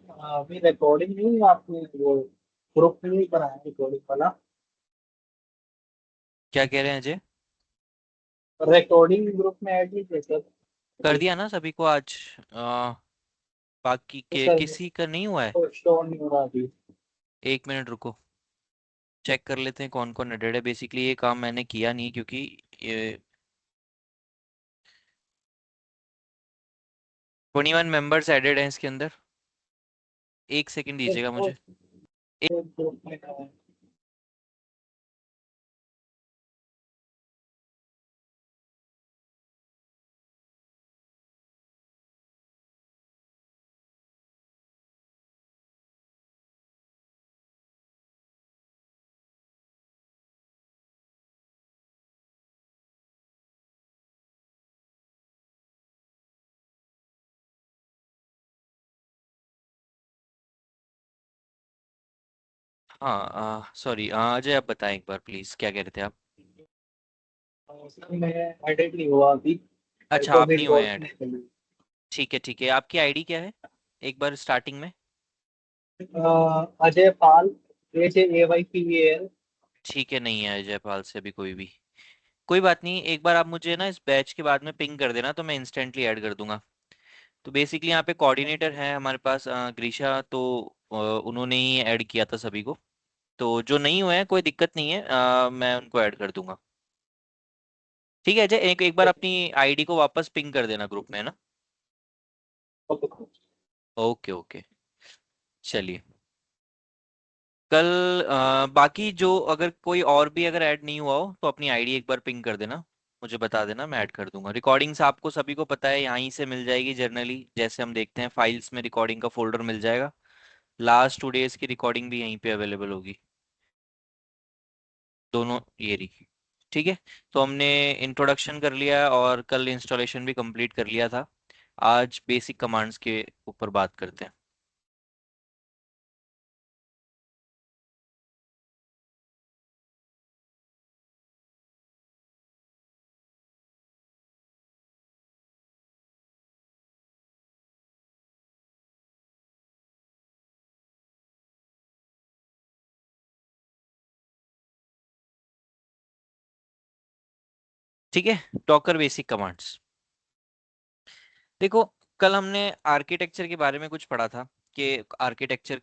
अभी रिकॉर्डिंग नहीं आपने वो ग्रुप में नहीं बनाया रिकॉर्डिंग वाला। क्या कह रहे हैं अजय? रिकॉर्डिंग ग्रुप में ऐड नहीं थे सर कर अभी। दिया ना सभी को आज। बाकी तो के सर किसी का नहीं हुआ है? वो स्टोर नहीं हो रहा अभी। 1 मिनट रुको, चेक कर लेते हैं कौन कौन एडेड है। बेसिकली ये काम मैंने किया नहीं क्योंकि ये 21 मेंबर्स एडेड हैं इसके अंदर। 1 सेकंड एक दीजिएगा वो मुझे। एक ग्रुप में है। हाँ सॉरी, अजय आप बताएं एक बार प्लीज, क्या कह रहे थे आप? सर मैं एडिट नहीं हुआ अभी। मेरे अच्छा, को आप अभी नहीं हुए रिकॉर्ड ऐड। नहीं करनी। ठीक है ठीक है, आपकी आईडी क्या है एक बार स्टार्टिंग में? अजय पाल, AJAYPAL। ठीक है, नहीं है अजय पाल से अभी कोई भी। कोई बात नहीं, एक बार आप मुझे ना इस बैच के बाद में पिंग कर देना तो मैं इंस्टेंटली ऐड कर दूंगा। तो बेसिकली यहाँ पे कोऑर्डिनेटर है हमारे पास ग्रीशा, तो उन्होंने ही ऐड किया था सभी को। तो जो नहीं हुए हैं कोई दिक्कत नहीं है, मैं उनको ऐड कर दूंगा। ठीक है अजय, एक एक बार अपनी आईडी को वापस पिंग कर देना ग्रुप में, है ना? ओके ओके, चलिए। कल बाकी जो अगर कोई और भी अगर ऐड नहीं हुआ हो तो अपनी आईडी एक बार पिंग कर देना, मुझे बता देना, मैं ऐड कर दूंगा। रिकॉर्डिंग्स आपको सभी को पता है यहीं से मिल जाएगी जनरली, जैसे हम देखते हैं फाइल्स में रिकॉर्डिंग का फोल्डर मिल जाएगा। लास्ट 2 डेज की रिकॉर्डिंग भी यहीं पे अवेलेबल होगी, दोनों ये रही। ठीक है, तो हमने इंट्रोडक्शन कर लिया और कल इंस्टॉलेशन भी कंप्लीट कर लिया था। आज बेसिक कमांड्स के ऊपर बात करते हैं। ठीक है, डॉकर बेसिक कमांड्स। देखो, कल हमने आर्किटेक्चर के बारे में कुछ पढ़ा था कि आर्किटेक्चर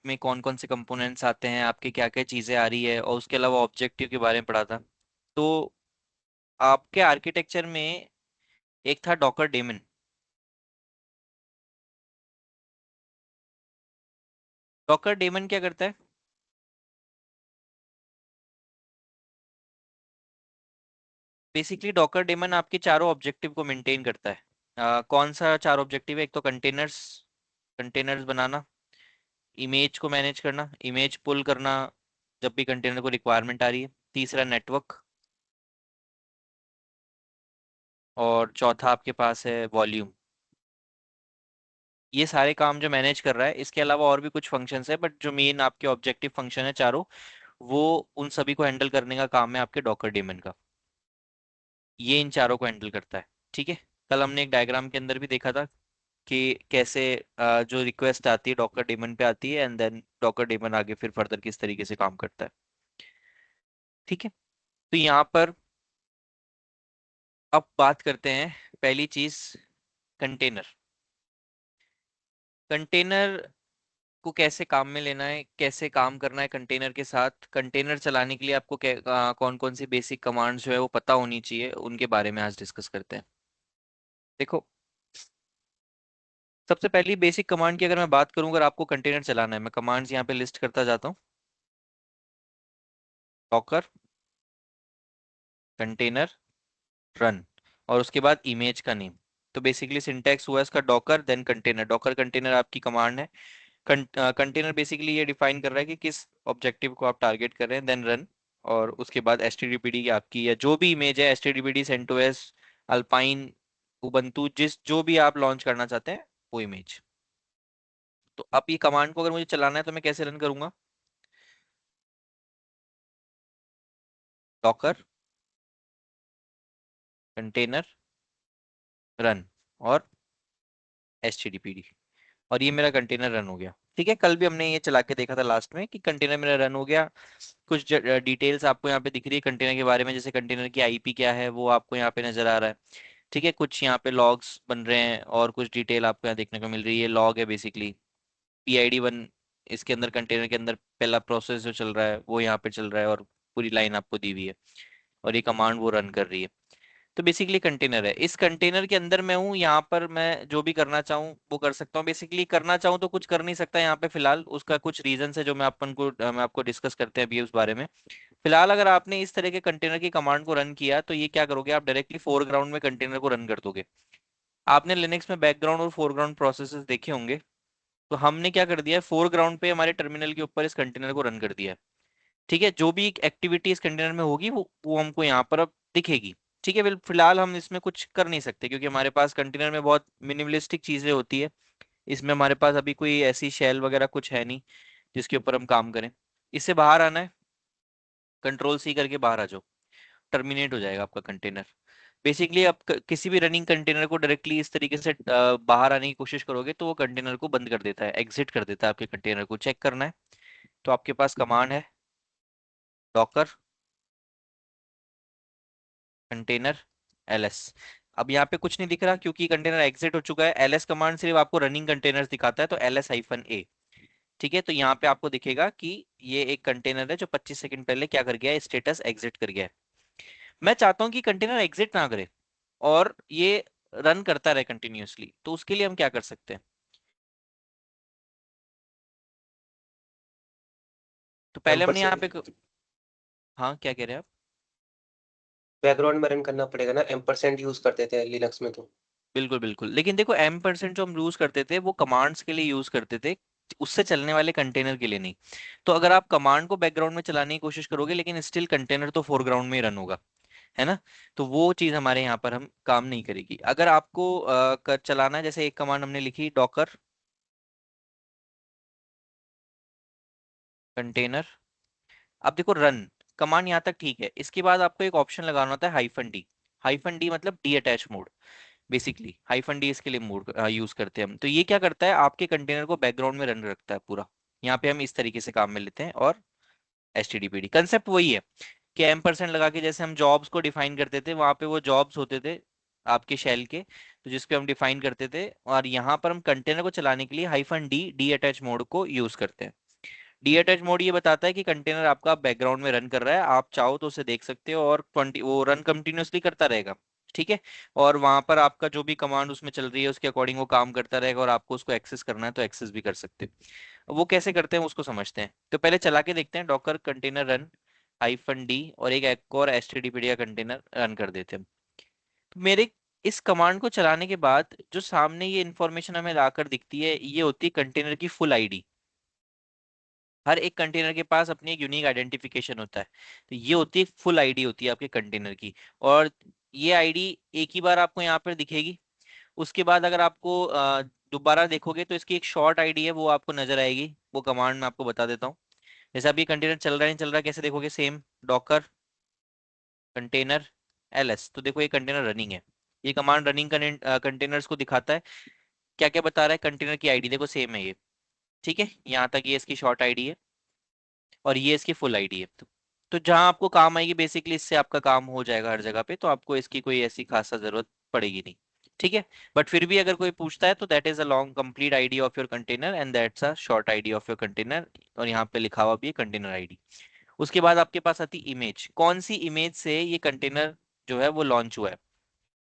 में कौन कौन से कंपोनेंट्स आते हैं, आपके क्या क्या चीज़ें आ रही है, और उसके अलावा ऑब्जेक्टिव के बारे में पढ़ा था। तो आपके आर्किटेक्चर में एक था डॉकर डेमन। डॉकर डेमन क्या करता है? बेसिकली डॉकर डेमन आपके चारों ऑब्जेक्टिव को मेंटेन करता है। कौन सा चार ऑब्जेक्टिव है? एक तो कंटेनर्स, कंटेनर्स बनाना, इमेज को मैनेज करना, इमेज पुल करना जब भी कंटेनर को रिक्वायरमेंट आ रही है, तीसरा नेटवर्क, और चौथा आपके पास है वॉल्यूम। ये सारे काम जो मैनेज कर रहा है, इसके अलावा और भी कुछ फंक्शंस है, बट जो मेन आपके ऑब्जेक्टिव फंक्शन है चारों, वो उन सभी को हैंडल करने का काम है आपके डॉकर डेमन का। ये इन चारों को हैंडल करता है। ठीक है, कल हमने एक डायग्राम के अंदर भी देखा था कि कैसे जो रिक्वेस्ट आती है डॉकर डेमन पे आती है, एंड देन डॉकर डेमन आगे फिर फर्दर किस तरीके से काम करता है। ठीक है, तो यहाँ पर अब बात करते हैं पहली चीज, कंटेनर। कंटेनर को कैसे काम में लेना है, कैसे काम करना है कंटेनर के साथ, कंटेनर चलाने के लिए आपको कौन कौन सी बेसिक कमांड्स जो है वो पता होनी चाहिए, उनके बारे में आज डिस्कस करते हैं। देखो, सबसे पहली बेसिक कमांड की अगर मैं बात करूं, अगर आपको कंटेनर चलाना है, मैं कमांड्स यहाँ पे लिस्ट करता जाता हूँ। डॉकर कंटेनर रन, और उसके बाद इमेज का नेम। तो बेसिकली सिंटैक्स हुआ इसका Docker then container. Docker container आपकी कमांड है। कंटेनर बेसिकली ये डिफाइन कर रहा है कि किस ऑब्जेक्टिव को आप टारगेट कर रहे हैं, देन रन, और उसके बाद एचटीटीपीडी की आपकी या जो भी इमेज है, एचटीटीपीडी, सेंटोस, अल्पाइन, उबंटू, जिस जो भी आप लॉन्च करना चाहते हैं वो इमेज। तो अब ये कमांड को अगर मुझे चलाना है तो मैं कैसे रन करूंगा? डॉकर कंटेनर रन और एचटीटीपीडी, और ये मेरा कंटेनर रन हो गया। ठीक है, कल भी हमने ये चला के देखा था लास्ट में कि कंटेनर मेरा रन हो गया। कुछ डिटेल्स आपको यहाँ पे दिख रही है कंटेनर के बारे में, जैसे कंटेनर की आईपी क्या है वो आपको यहाँ पे नजर आ रहा है। ठीक है, कुछ यहाँ पे लॉग्स बन रहे हैं और कुछ डिटेल आपको यहाँ देखने को मिल रही है। लॉग है बेसिकली PID 1, इसके अंदर कंटेनर के अंदर पहला प्रोसेस जो चल रहा है वो यहाँ पे चल रहा है और पूरी लाइन आपको दी हुई है और ये कमांड वो रन कर रही है। तो बेसिकली कंटेनर है, इस कंटेनर के अंदर मैं हूँ, यहाँ पर मैं जो भी करना चाहूँ वो कर सकता हूँ। बेसिकली करना चाहूँ तो कुछ कर नहीं सकता यहाँ पे फिलहाल, उसका कुछ रीजन है जो मैं आपको डिस्कस करते हैं अभी उस बारे में। फिलहाल अगर आपने इस तरह के कंटेनर की कमांड को रन किया तो ये क्या करोगे, आप डायरेक्टली फोरग्राउंड में कंटेनर को रन कर दोगे। आपने लिनक्स में बैकग्राउंड और फोरग्राउंड प्रोसेसेस देखे होंगे, तो हमने क्या कर दिया है, फोरग्राउंड पे हमारे टर्मिनल के ऊपर इस कंटेनर को रन कर दिया है। ठीक है, जो भी एक्टिविटी इस कंटेनर में होगी वो हमको यहाँ पर अब दिखेगी। ठीक है, फिलहाल हम इसमें कुछ कर नहीं सकते क्योंकि हमारे पास कंटेनर में बहुत मिनिमलिस्टिक चीजें होती है। इसमें हमारे पास अभी कोई ऐसी शेल वगैरह कुछ है नहीं जिसके ऊपर हम काम करें। इससे बाहर आना है, कंट्रोल C करके बाहर आ जाओ, टर्मिनेट हो जाएगा आपका कंटेनर। बेसिकली आप किसी भी रनिंग कंटेनर को डायरेक्टली इस तरीके से बाहर आने की कोशिश करोगे तो वो कंटेनर को बंद कर देता है, एग्जिट कर देता है आपके कंटेनर को। चेक करना है तो आपके पास कमांड है डॉकर कंटेनर ls। अब यहाँ पे कुछ नहीं दिख रहा क्योंकि कंटेनर एग्जिट हो चुका है। ls कमांड सिर्फ आपको रनिंग कंटेनर्स दिखाता है, तो ls-a। ठीक है, तो यहाँ पे आपको दिखेगा कि ये एक कंटेनर है जो 25 सेकंड पहले क्या कर गया है, स्टेटस एग्जिट कर गया है। मैं चाहता हूँ कि कंटेनर एग्जिट ना करे और ये रन करता रहे कंटिन्यूअसली, तो उसके लिए हम क्या कर सकते हैं। तो पहले हमने यहाँ पे हाँ, क्या कह रहे हैं आप। बैकग्राउंड में रन करना पड़ेगा ना, एम्परसेंड यूज करते थे लिनक्स में तो। बिल्कुल बिल्कुल, लेकिन देखो M% जो हम यूज करते थे वो कमांड्स के लिए यूज करते थे, उससे चलने वाले कंटेनर के लिए नहीं। तो अगर आप कमांड को बैकग्राउंड में चलाने की कोशिश करोगे लेकिन स्टिल कंटेनर तो फोरग्राउंड में ही रन होगा, है ना। तो वो चीज हमारे यहाँ पर हम काम नहीं करेगी। अगर आपको चलाना है, जैसे एक कमांड हमने लिखी डॉकर कंटेनर। अब देखो रन कमांड यहाँ तक ठीक है, इसके बाद आपको एक ऑप्शन लगाना होता है -D। -D मतलब D attach mode. Basically -D इसके लिए मोड यूज करते हैं हम। तो ये क्या करता है, आपके कंटेनर को बैकग्राउंड में रन रखता है पूरा। यहाँ पे हम इस तरीके से काम में लेते हैं। और HTTPD कंसेप्ट वही है कि M% लगा के जैसे हम जॉब्स को डिफाइन करते थे, वहां पे वो जॉब्स होते थे आपके शेल के, तो जिसपे हम डिफाइन करते थे। और यहाँ पर हम कंटेनर को चलाने के लिए -D डी अटैच मोड को यूज करते हैं। डी अटैच मोड ये बताता है कि कंटेनर आपका बैकग्राउंड में रन कर रहा है, आप चाहो तो उसे देख सकते हो और 20 वो रन कंटिन्यूअसली करता रहेगा। ठीक है, और वहां पर आपका जो भी कमांड उसमें चल रही है उसके अकॉर्डिंग वो काम करता रहेगा और आपको उसको एक्सेस करना है तो एक्सेस भी कर सकते हो। वो कैसे करते हैं उसको समझते हैं, तो पहले चला के देखते हैं डॉकर कंटेनर रन -D और एक और HTTPD का कंटेनर रन कर देते हैं। तो मेरे इस कमांड को चलाने के बाद जो सामने ये इंफॉर्मेशन हमें लाकर दिखती है ये होती है कंटेनर की फुल आईडी। हर एक कंटेनर के पास अपनी एक यूनिक आइडेंटिफिकेशन होता है, तो ये होती है फुल आईडी होती है आपके कंटेनर की। और ये आईडी एक ही बार आपको यहाँ पर दिखेगी। उसके बाद अगर आपको दोबारा देखोगे तो इसकी एक शॉर्ट आईडी है वो आपको नजर आएगी, वो कमांड मैं आपको बता देता हूँ। जैसे अभी कंटेनर चल रहा है नहीं चल रहा है, कैसे देखोगे, सेम डॉकर कंटेनर ls। तो देखो ये कंटेनर रनिंग है, ये कमांड रनिंग कंटेनर्स को दिखाता है। क्या क्या बता रहा है, कंटेनर की आईडी देखो सेम है ये। ठीक है, यहाँ तक ये इसकी शॉर्ट आईडी है और ये इसकी फुल आईडी है। तो जहां आपको काम आएगी बेसिकली, इससे आपका काम हो जाएगा हर जगह पे, तो आपको इसकी कोई ऐसी खासा जरूरत पड़ेगी नहीं। ठीक है, बट फिर भी अगर कोई पूछता है तो that is a long complete ID of your container and that's a short ID of your container. और यहाँ पे लिखा हुआ भी है कंटेनर आईडी। उसके बाद आपके पास आती इमेज, कौन सी इमेज से ये कंटेनर जो है वो लॉन्च हुआ है।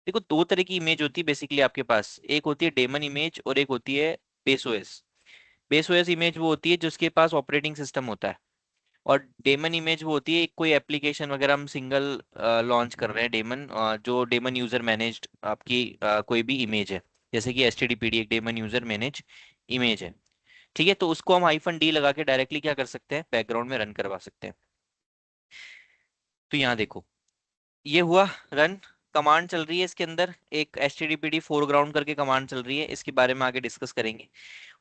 देखो दो तरह की इमेज होती है बेसिकली आपके पास, एक होती है डेमन इमेज और एक होती है base OS. Base OS image वो होती है जिसके पास ऑपरेटिंग सिस्टम होता है, और डेमन इमेज वो होती है कोई एप्लीकेशन वगैरह हम सिंगल लॉन्च कर रहे हैं डेमन, जो डेमन यूजर मैनेज्ड आपकी कोई भी इमेज है, जैसे कि HTTPD एक डेमन यूजर मैनेज इमेज है। ठीक है, तो उसको हम -D लगा के डायरेक्टली क्या कर सकते हैं, बैकग्राउंड में रन करवा सकते हैं। तो यहाँ देखो ये हुआ रन, कमांड चल रही है इसके अंदर, एक HTTPD फोरग्राउंड करके कमांड चल रही है, इसके बारे में आगे डिस्कस करेंगे।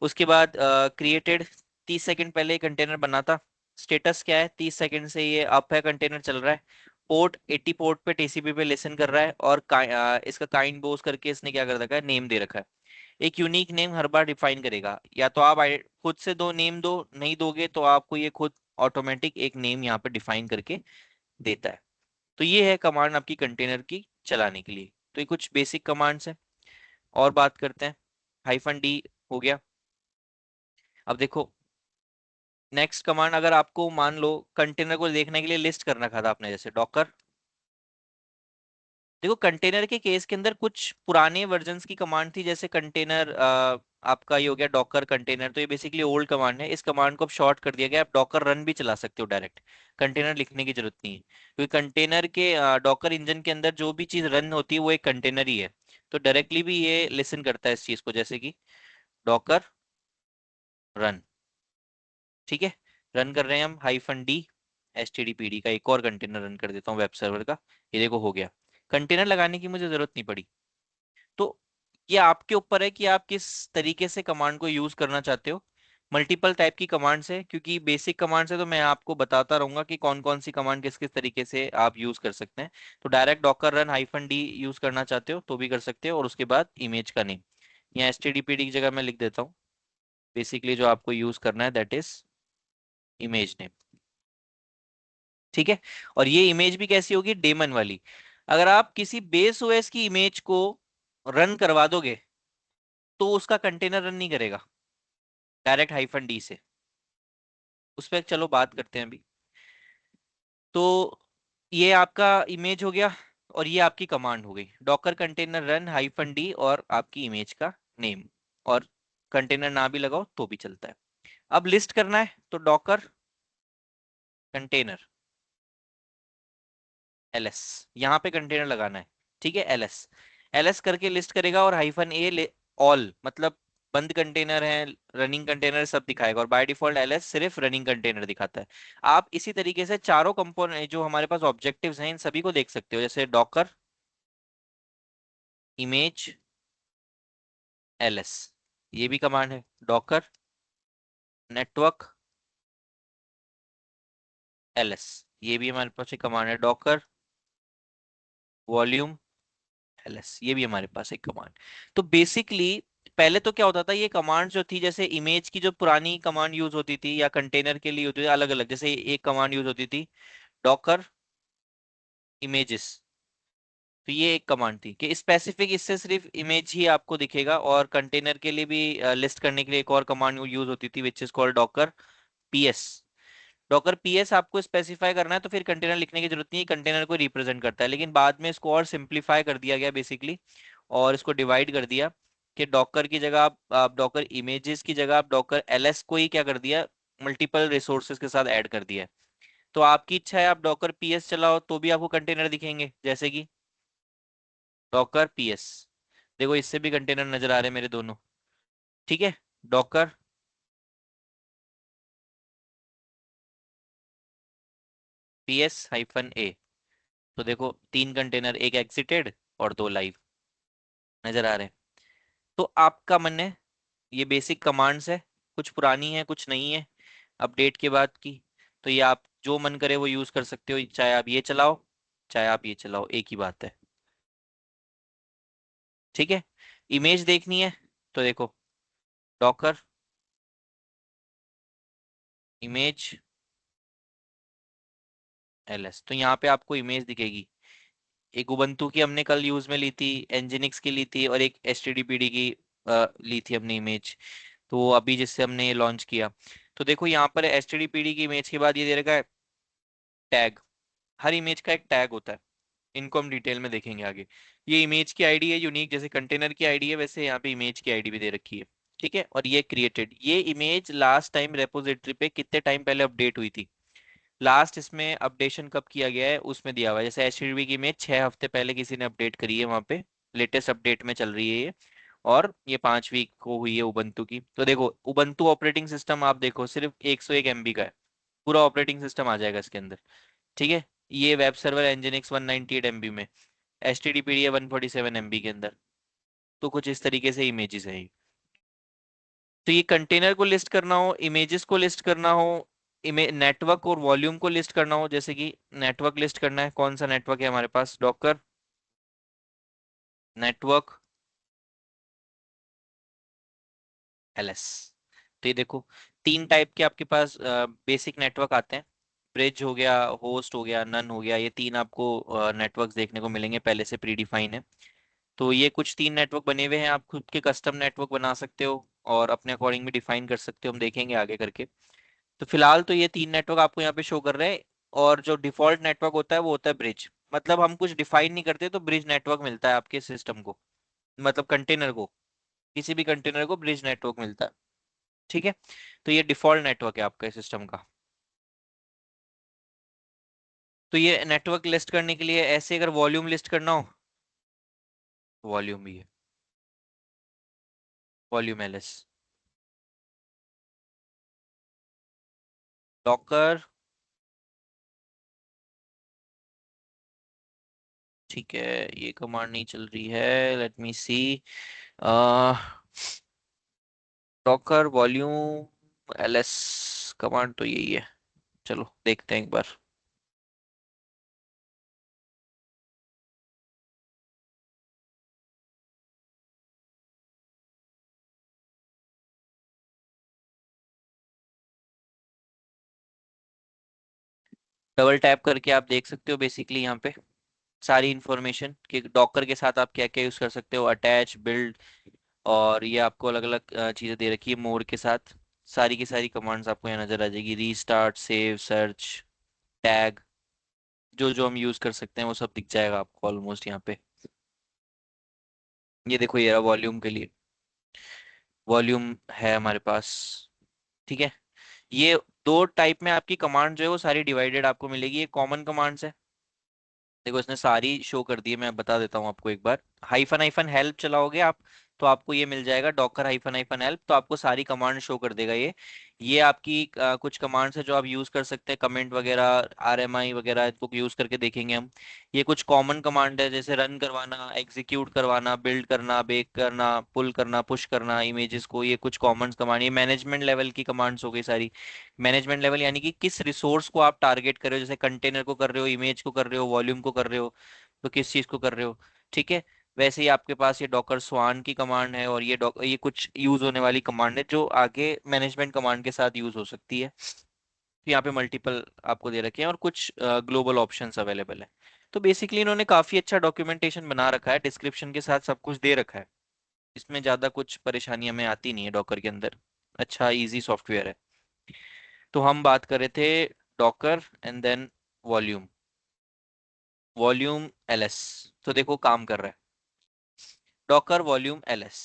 उसके बाद क्रिएटेड 30 सेकंड पहले कंटेनर बना था। स्टेटस क्या है, 30 सेकंड से ये अप है, कंटेनर चल रहा है। पोर्ट 80 पोर्ट पे TCP पे लिसन कर रहा है और इसका काइंड बोस करके इसने क्या कर रखा है, नेम दे रखा है। एक यूनिक नेम हर बार डिफाइन करेगा। या तो आप खुद से दो नेम दो, नहीं दोगे तो आपको ये खुद ऑटोमेटिक एक नेम यहाँ पे डिफाइन करके देता है। तो ये है कमांड आपकी कंटेनर की चलाने के लिए। तो ये कुछ बेसिक कमांड्स हैं। और बात करते हैं, -d हो गया। अब देखो नेक्स्ट कमांड, अगर आपको मान लो कंटेनर को देखने के लिए लिस्ट करना था आपने, जैसे डॉकर। देखो कंटेनर के केस के अंदर कुछ पुराने वर्जन्स की कमांड थी, जैसे कंटेनर आपका ये हो गया डॉकर कंटेनर, तो ये बेसिकली ओल्ड कमांड है। इस कमांड को अब शॉर्ट कर दिया गया, आप डॉकर रन भी चला सकते हो डायरेक्ट, कंटेनर लिखने की जरूरत नहीं है, क्योंकि कंटेनर के डॉकर इंजन के अंदर जो भी चीज रन होती है वो एक कंटेनर ही है। तो डायरेक्टली भी ये लिसन करता है इस चीज को, जैसे कि डॉकर रन। ठीक है, रन कर रहे हैं हम -d stdpd का एक और कंटेनर रन कर देता हूँ वेब सर्वर का। ये देखो हो गया, कंटेनर लगाने की मुझे जरूरत नहीं पड़ी। तो ये आपके ऊपर है कि आप किस तरीके से कमांड को यूज करना चाहते हो। मल्टीपल टाइप की कमांड्स है, क्योंकि बेसिक कमांड्स है तो मैं आपको बताता रहूंगा कि कौन कौन सी कमांड किस किस तरीके से आप यूज कर सकते हैं। तो direct Docker run -d use करना चाहते हो तो भी कर सकते हो, और उसके बाद इमेज का नेम यहाँ stdpd की जगह मैं लिख देता हूँ। बेसिकली जो आपको यूज करना है दैट इज इमेज नेम। ठीक है, और ये इमेज भी कैसी होगी, डेमन वाली। अगर आप किसी बेस ओएस की इमेज को रन करवा दोगे तो उसका कंटेनर रन नहीं करेगा डायरेक्ट -d से। उस पर चलो बात करते हैं अभी। तो ये आपका इमेज हो गया, और ये आपकी कमांड हो गई, डॉकर कंटेनर रन -d और आपकी इमेज का नेम। और कंटेनर ना भी लगाओ तो भी चलता है। अब लिस्ट करना है तो डॉकर कंटेनर ls, यहाँ पे कंटेनर लगाना है। ठीक है, ls ls करके लिस्ट करेगा, और -a ऑल मतलब बंद कंटेनर है, रनिंग कंटेनर सब दिखाएगा, और बाय डिफॉल्ट ls सिर्फ रनिंग कंटेनर दिखाता है। आप इसी तरीके से चारों कंपोनेंट जो हमारे पास ऑब्जेक्टिव्स हैं इन सभी को देख सकते हो, जैसे डॉकर इमेज ls, ये भी कमांड है। डॉकर नेटवर्क ls, ये भी हमारे पास एक कमांड है। डॉकर वॉल्यूम ls, ये भी हमारे पास एक कमांड। तो बेसिकली पहले तो क्या होता था, ये कमांड जो थी, जैसे इमेज की जो पुरानी कमांड यूज होती थी या कंटेनर के लिए होती थी अलग अलग, जैसे एक कमांड यूज होती थी डॉकर इमेजेस, तो ये एक कमांड थी कि स्पेसिफिक इससे सिर्फ इमेज ही आपको दिखेगा। और कंटेनर के लिए भी लिस्ट करने के लिए एक और कमांड यूज होती थी which is called Docker PS. Docker PS आपको स्पेसिफाई करना है तो फिर कंटेनर लिखने की जरूरत नहीं है, कंटेनर को रिप्रेजेंट करता है। लेकिन बाद में इसको और सिंप्लीफाई कर दिया गया बेसिकली, और इसको डिवाइड कर दिया कि डॉकर की जगह आप डॉकर इमेजेस की जगह आप डॉकर एलएस को ही क्या कर दिया, मल्टीपल रिसोर्सेज के साथ ऐड कर दिया है। तो आपकी इच्छा है आप डॉकर पीएस चलाओ तो भी आपको कंटेनर दिखेंगे, जैसे कि डॉकर पीएस, देखो इससे भी कंटेनर नजर आ रहे हैं मेरे दोनों। ठीक है, डॉकर PS-A, तो देखो 3 कंटेनर, एक एग्जिटेड और 2 लाइव नजर आ रहे हैं। तो आपका मन है, ये बेसिक कमांड्स है, कुछ पुरानी है कुछ नहीं है अपडेट के बाद की। तो ये आप जो मन करे वो यूज कर सकते हो, चाहे आप ये चलाओ चाहे आप ये चलाओ, एक ही बात है। ठीक है, इमेज देखनी है तो देखो डॉकर इमेज ls, तो यहाँ पे आपको इमेज दिखेगी। एक उबंटू की हमने कल यूज में ली थी, एनजिनिक्स की ली थी, और एक एचटीडीपीडी की ली थी हमने इमेज, तो वो अभी जिससे हमने ये लॉन्च किया। तो देखो यहाँ पर एचटीडीपीडी की इमेज के बाद ये दे रखा है टैग। हर इमेज का एक टैग होता है, इनको हम डिटेल में देखेंगे आगे। ये इमेज की आईडी है यूनिक, जैसे कंटेनर की आईडी है वैसे यहाँ पे इमेज की आईडी भी दे रखी है। ठीक है, और ये क्रिएटेड, ये इमेज लास्ट टाइम रेपोजिटरी पे कितने टाइम पहले अपडेट हुई थी, लास्ट इसमें अपडेशन कब किया गया है उसमें दिया हुआ है। जैसे एचटीटीपी की इमेज 6 हफ्ते पहले किसी ने अपडेट करी है वहां पे, लेटेस्ट अपडेट में चल रही है ये, और ये 5 वीक को हुई है उबंटू की। तो देखो उबंटू ऑपरेटिंग सिस्टम आप देखो सिर्फ 101 MB का है, पूरा ऑपरेटिंग सिस्टम आ जाएगा इसके अंदर। ठीक है, ये वेब सर्वर एनजिनिक्स 198 MB में, एचटीटीपी है 147 MB के अंदर। तो कुछ इस तरीके से इमेजेस है ये। तो ये कंटेनर को लिस्ट करना हो, इमेजेस को लिस्ट करना हो, नेटवर्क और वॉल्यूम को लिस्ट करना हो, जैसे कि नेटवर्क लिस्ट करना है, कौन सा नेटवर्क है हमारे पास, डॉकर नेटवर्क एलएस। तो ये देखो 3 टाइप के आपके पास बेसिक नेटवर्क आते हैं। ब्रिज हो गया, होस्ट हो गया, नन हो गया, ये 3 आपको नेटवर्क्स देखने को मिलेंगे, पहले से प्री डिफाइन है। तो ये कुछ 3 नेटवर्क बने हुए हैं, आप खुद के कस्टम नेटवर्क बना सकते हो और अपने अकॉर्डिंग भी डिफाइन कर सकते हो, हम देखेंगे आगे करके। तो फिलहाल तो ये 3 नेटवर्क आपको यहाँ पे शो कर रहे हैं। और जो डिफॉल्ट नेटवर्क होता है वो होता है ब्रिज, मतलब हम कुछ डिफाइन नहीं करते तो ब्रिज नेटवर्क मिलता है आपके सिस्टम को, मतलब कंटेनर को, किसी भी कंटेनर को ब्रिज नेटवर्क मिलता है। ठीक है, तो ये डिफॉल्ट नेटवर्क है आपके सिस्टम का। तो ये नेटवर्क लिस्ट करने के लिए ऐसे, अगर वॉल्यूम लिस्ट करना हो, वॉल्यूम भी है, वॉल्यूम एलएस, डॉकर। ठीक है, ये कमांड नहीं चल रही है, लेट मी सी। डॉकर वॉल्यूम एलएस कमांड तो यही है, चलो देखते हैं एक बार। डबल टैप करके आप देख सकते हो बेसिकली यहाँ पे सारी इंफॉर्मेशन कि डॉकर के साथ आप क्या क्या यूज कर सकते हो, अटैच, बिल्ड, और ये आपको अलग अलग चीजें दे रखी है मोर के साथ। सारी की सारी कमांड्स आपको यहाँ नजर आ जाएगी, रीस्टार्ट, सेव, सर्च, टैग, जो जो हम यूज कर सकते हैं वो सब दिख जाएगा आपको ऑलमोस्ट यहाँ पे। ये देखो, ये रहा वॉल्यूम के लिए, वॉल्यूम है हमारे पास। ठीक है, ये 2 टाइप में आपकी कमांड जो है वो सारी डिवाइडेड आपको मिलेगी। ये कॉमन कमांड्स है, देखो इसने सारी शो कर दी है, मैं बता देता हूँ आपको एक बार। हाइफन हाइफन हेल्प चलाओगे आप, तो आपको ये मिल जाएगा डॉकर हाइफन हाइफन हेल्प, तो आपको सारी कमांड शो कर देगा ये आपकी कुछ कमांड्स है जो आप यूज कर सकते हैं, कमेंट वगैरह, आरएमआई वगैरह, इसको यूज करके देखेंगे हम। ये कुछ कॉमन कमांड है, जैसे रन करवाना, एग्जीक्यूट करवाना, बिल्ड करना, बेक करना, पुल करना, पुश करना इमेजेस को, ये कुछ कॉमन कमांड। ये मैनेजमेंट लेवल की कमांड्स हो गई सारी। मैनेजमेंट लेवल यानी कि किस रिसोर्स को आप टारगेट कर रहे हो, जैसे कंटेनर को कर रहे हो, इमेज को कर रहे हो, वॉल्यूम को कर रहे हो, तो किस चीज को कर रहे हो। ठीक है, वैसे ही आपके पास ये डॉकर स्वान की कमांड है, और ये कुछ यूज होने वाली कमांड है जो आगे मैनेजमेंट कमांड के साथ यूज हो सकती है। तो यहाँ पे मल्टीपल आपको दे रखे हैं और कुछ ग्लोबल ऑप्शंस अवेलेबल है। तो बेसिकली इन्होंने काफी अच्छा डॉक्यूमेंटेशन बना रखा है, डिस्क्रिप्शन के साथ सब कुछ दे रखा है। इसमें ज्यादा कुछ परेशानी हमें आती नहीं है डॉकर के अंदर, अच्छा इजी सॉफ्टवेयर है। तो हम बात कर रहे थे Docker and then volume, volume LS. तो देखो काम कर रहा है, डॉकर वॉल्यूम एलएस।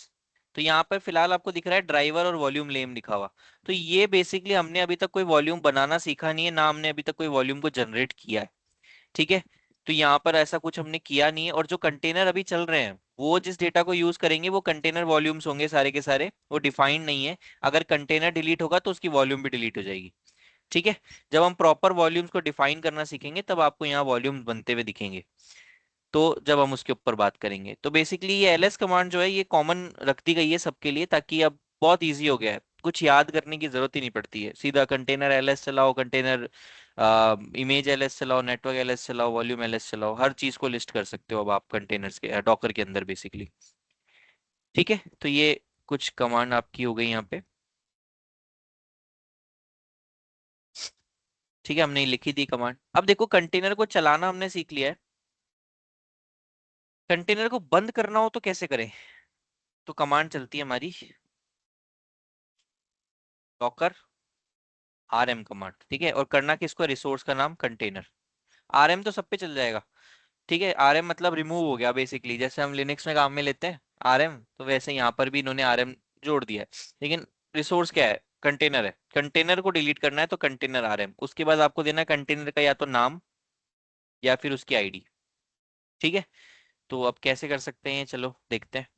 तो यहाँ पर फिलहाल आपको दिख रहा है ड्राइवर और वॉल्यूम लेम लिखा हुआ। तो ये बेसिकली हमने अभी तक कोई वॉल्यूम बनाना सीखा नहीं है ना, हमने अभी तक कोई वॉल्यूम को जनरेट किया है। ठीक है, तो यहाँ पर ऐसा कुछ हमने किया नहीं है, और जो कंटेनर अभी चल रहे हैं वो जिस डेटा को यूज करेंगे वो कंटेनर वॉल्यूम्स होंगे सारे के सारे, वो डिफाइंड नहीं है। अगर कंटेनर डिलीट होगा तो उसकी वॉल्यूम भी डिलीट हो जाएगी। ठीक है, जब हम प्रॉपर वॉल्यूम्स को डिफाइन करना सीखेंगे तब आपको यहाँ वॉल्यूम्स बनते हुए दिखेंगे, तो जब हम उसके ऊपर बात करेंगे। तो बेसिकली ये एलएस कमांड जो है ये कॉमन रख दी गई है सबके लिए, ताकि अब बहुत इजी हो गया है, कुछ याद करने की जरूरत ही नहीं पड़ती है, सीधा कंटेनर एलएस चलाओ, कंटेनर इमेज एलएस चलाओ, नेटवर्क एलएस चलाओ, वॉल्यूम एलएस चलाओ, हर चीज को लिस्ट कर सकते हो अब आप कंटेनर्स के डॉकर के अंदर बेसिकली। ठीक है, तो ये कुछ कमांड आपकी हो गई यहाँ पे। ठीक है, हमने लिखी थी कमांड। अब देखो कंटेनर को चलाना हमने सीख लिया है, कंटेनर को बंद करना हो तो कैसे करें। तो कमांड चलती है हमारी डॉकर आरएम कमांड। ठीक है, और करना किसको, रिसोर्स का नाम कंटेनर। आरएम तो सब पे चल जाएगा। ठीक है, आरएम मतलब रिमूव हो गया बेसिकली, जैसे हम लिनक्स में काम में लेते हैं आरएम, तो वैसे यहाँ पर भी इन्होंने आरएम जोड़ दिया है। लेकिन रिसोर्स क्या है, कंटेनर है, कंटेनर को डिलीट करना है तो कंटेनर आरएम, उसके बाद आपको देना है कंटेनर का या तो नाम या फिर उसकी आईडी। ठीक है, तो अब कैसे कर सकते हैं चलो देखते हैं।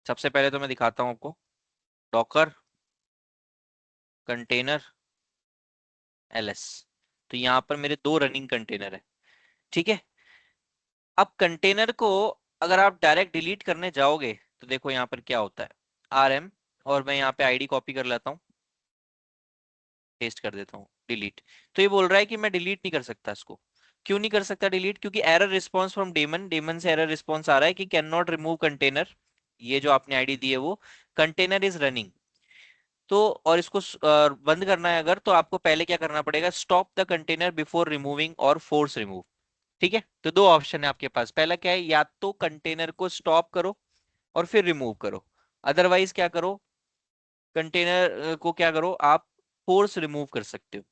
सबसे पहले तो मैं दिखाता हूँ आपको, डॉकर कंटेनर एलएस। तो यहाँ पर मेरे 2 रनिंग कंटेनर है। ठीक है, अब कंटेनर को अगर आप डायरेक्ट डिलीट करने जाओगे तो देखो यहाँ पर क्या होता है, आरएम, और मैं यहाँ पे आईडी कॉपी कर लेता हूँ, पेस्ट कर देता हूँ, डिलीट। तो ये बोल रहा है कि मैं डिलीट नहीं कर सकता इसको। क्यों नहीं कर सकता डिलीट, क्योंकि error response from daemon, daemon से एरर रिस्पॉन्स आ रहा है कि कैन नॉट रिमूव कंटेनर ये जो आपने आईडी दी है वो कंटेनर इज रनिंग। तो और इसको बंद करना है अगर, तो आपको पहले क्या करना पड़ेगा, stop the container before removing और फोर्स रिमूव। ठीक है, तो दो ऑप्शन है आपके पास, पहला क्या है, या तो कंटेनर को स्टॉप करो और फिर रिमूव करो, अदरवाइज क्या करो, कंटेनर को क्या करो आप, फोर्स रिमूव कर सकते हो,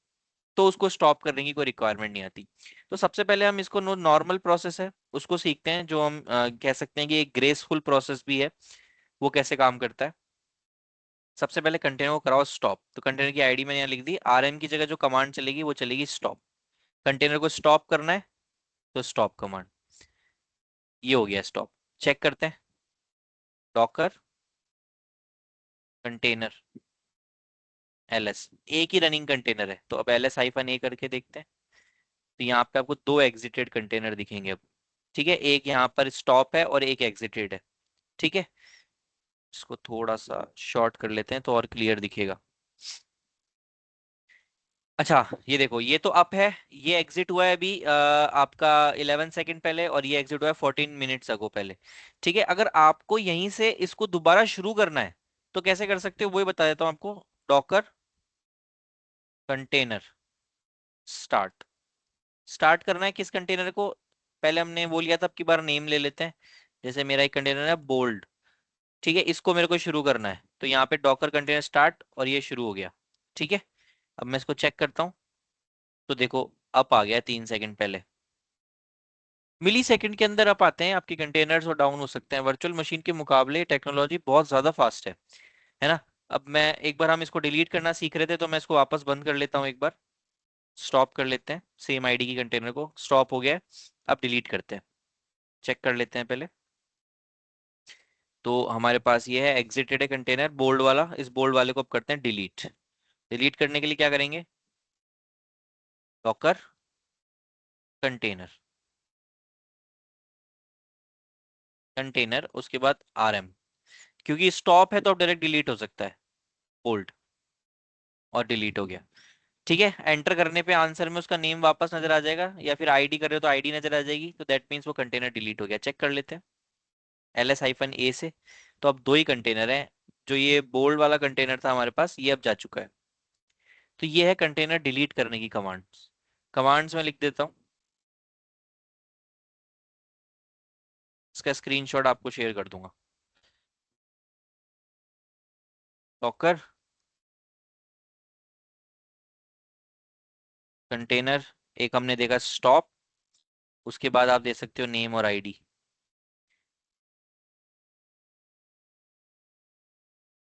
तो उसको स्टॉप करने की कोई रिक्वायरमेंट नहीं आती। तो सबसे पहले हम इसको नॉर्मल प्रोसेस है उसको सीखते हैं, जो हम कह सकते हैं कि एक ग्रेसफुल प्रोसेस भी है, वो कैसे काम करता है। सबसे पहले कंटेनर को कराओ स्टॉप, तो कंटेनर की आईडी मैंने यहाँ लिख दी, आरएम की जगह जो कमांड चलेगी वो चलेगी स्टॉप। कंटेनर को स्टॉप करना है तो स्टॉप कमांड, ये हो गया स्टॉप। चेक करते हैं, डॉकर कंटेनर एलएस, एक ही रनिंग कंटेनर है, तो अब एलएस हाइफन ए करके देखते हैं। तो यहाँ पे आपको दो एग्जिटेड कंटेनर दिखेंगे अब। ठीक है, एक यहाँ पर स्टॉप है और एक एग्जिटेड है। ठीक है, इसको थोड़ा सा शॉर्ट कर लेते हैं तो और क्लियर दिखेगा। अच्छा, ये देखो, ये तो अप है, ये एग्जिट हुआ है अभी आपका 11 सेकंड पहले, और ये एग्जिट हुआ है 14 मिनट्स अगो पहले। ठीक है, अगर आपको यहीं से इसको दोबारा शुरू करना है तो कैसे कर सकते हो, वही बता देता हूँ आपको। डॉकर कंटेनर स्टार्ट, स्टार्ट करना है किस कंटेनर को, पहले हमने वो लिया था, अब की बार नेम ले लेते हैं। जैसे मेरा एक कंटेनर है बोल्ड, ठीक है, इसको मेरे को शुरू करना है, तो यहाँ पे डॉकर कंटेनर स्टार्ट और ये शुरू हो गया। ठीक है, अब मैं इसको चेक करता हूँ, तो देखो अप आ गया 3 सेकंड पहले। मिली सेकंड के अंदर अप आते हैं आपके कंटेनर्स और डाउन हो सकते हैं, वर्चुअल मशीन के मुकाबले टेक्नोलॉजी बहुत ज्यादा फास्ट है ना। अब मैं एक बार, हम इसको डिलीट करना सीख रहे थे, तो मैं इसको वापस बंद कर लेता हूँ एक बार, स्टॉप कर लेते हैं, सेम आईडी की कंटेनर को, स्टॉप हो गया है। अब डिलीट करते हैं, चेक कर लेते हैं पहले। तो हमारे पास ये है एग्जिटेड है कंटेनर बोल्ड वाला, इस बोल्ड वाले को अब करते हैं डिलीट। डिलीट करने के लिए क्या करेंगे, डॉकर कंटेनर कंटेनर उसके बाद आरएम, क्योंकि स्टॉप है तो अब डायरेक्ट डिलीट हो सकता है, बोल्ड, और डिलीट हो गया। ठीक है, एंटर करने पे आंसर में उसका नेम वापस नजर आ जाएगा, या फिर आईडी कर रहे हो तो आईडी नजर आ जाएगी, तो दैट मीन्स वो कंटेनर डिलीट हो गया। चेक कर लेते हैं एलएस हाइफन ए से। तो अब दो ही कंटेनर है, जो ये बोल्ड वाला कंटेनर था हमारे पास, ये अब जा चुका है। तो ये है कंटेनर डिलीट करने की कमांड्स। कमांड्स में लिख देता हूँ, इसका स्क्रीनशॉट आपको शेयर कर दूंगा। डॉकर कंटेनर, एक हमने देखा स्टॉप, उसके बाद आप दे सकते हो नेम और आईडी,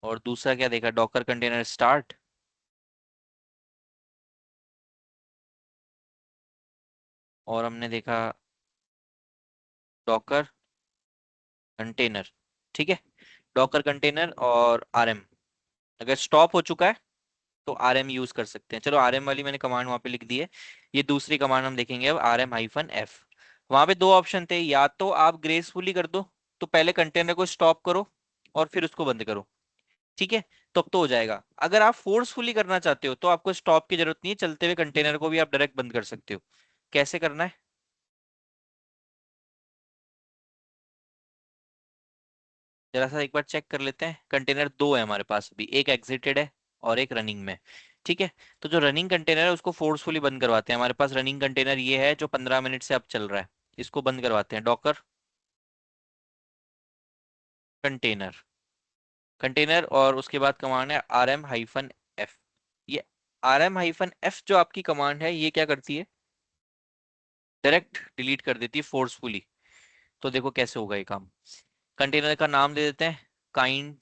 और दूसरा क्या देखा, डॉकर कंटेनर स्टार्ट, और हमने देखा डॉकर कंटेनर। ठीक है, डॉकर कंटेनर और आरएम, अगर स्टॉप हो चुका है तो आरएम यूज कर सकते हैं। चलो, आरएम वाली मैंने कमांड वहां पे लिख दी है। ये दूसरी कमांड हम देखेंगे अब, आरएम हाइफन एफ। वहां पे दो ऑप्शन थे, या तो आप ग्रेसफुली कर दो, तो पहले कंटेनर को स्टॉप करो और फिर उसको बंद करो। ठीक है, तब तो हो जाएगा। अगर आप फोर्सफुली करना चाहते हो तो आपको स्टॉप की जरूरत नहीं है, चलते हुए कंटेनर को भी आप डायरेक्ट बंद कर सकते हो। कैसे करना है, जरा सा एक बार चेक कर लेते हैं। कंटेनर दो है हमारे पास अभी, एक एग्जिटेड है और एक रनिंग में। ठीक है, तो जो रनिंग कंटेनर है उसको फोर्सफुली बंद करवाते हैं। हमारे पास रनिंग कंटेनर ये है जो 15 मिनट से अब चल रहा है, इसको बंद करवाते हैं। डॉकर कंटेनर कंटेनर, और उसके बाद कमांड है आर एम हाइफन एफ। ये आर एम हाइफन एफ जो आपकी कमांड है, ये क्या करती है, डायरेक्ट डिलीट कर देती है फोर्सफुली। तो देखो कैसे होगा ये काम। कंटेनर का नाम दे देते हैं, काइंड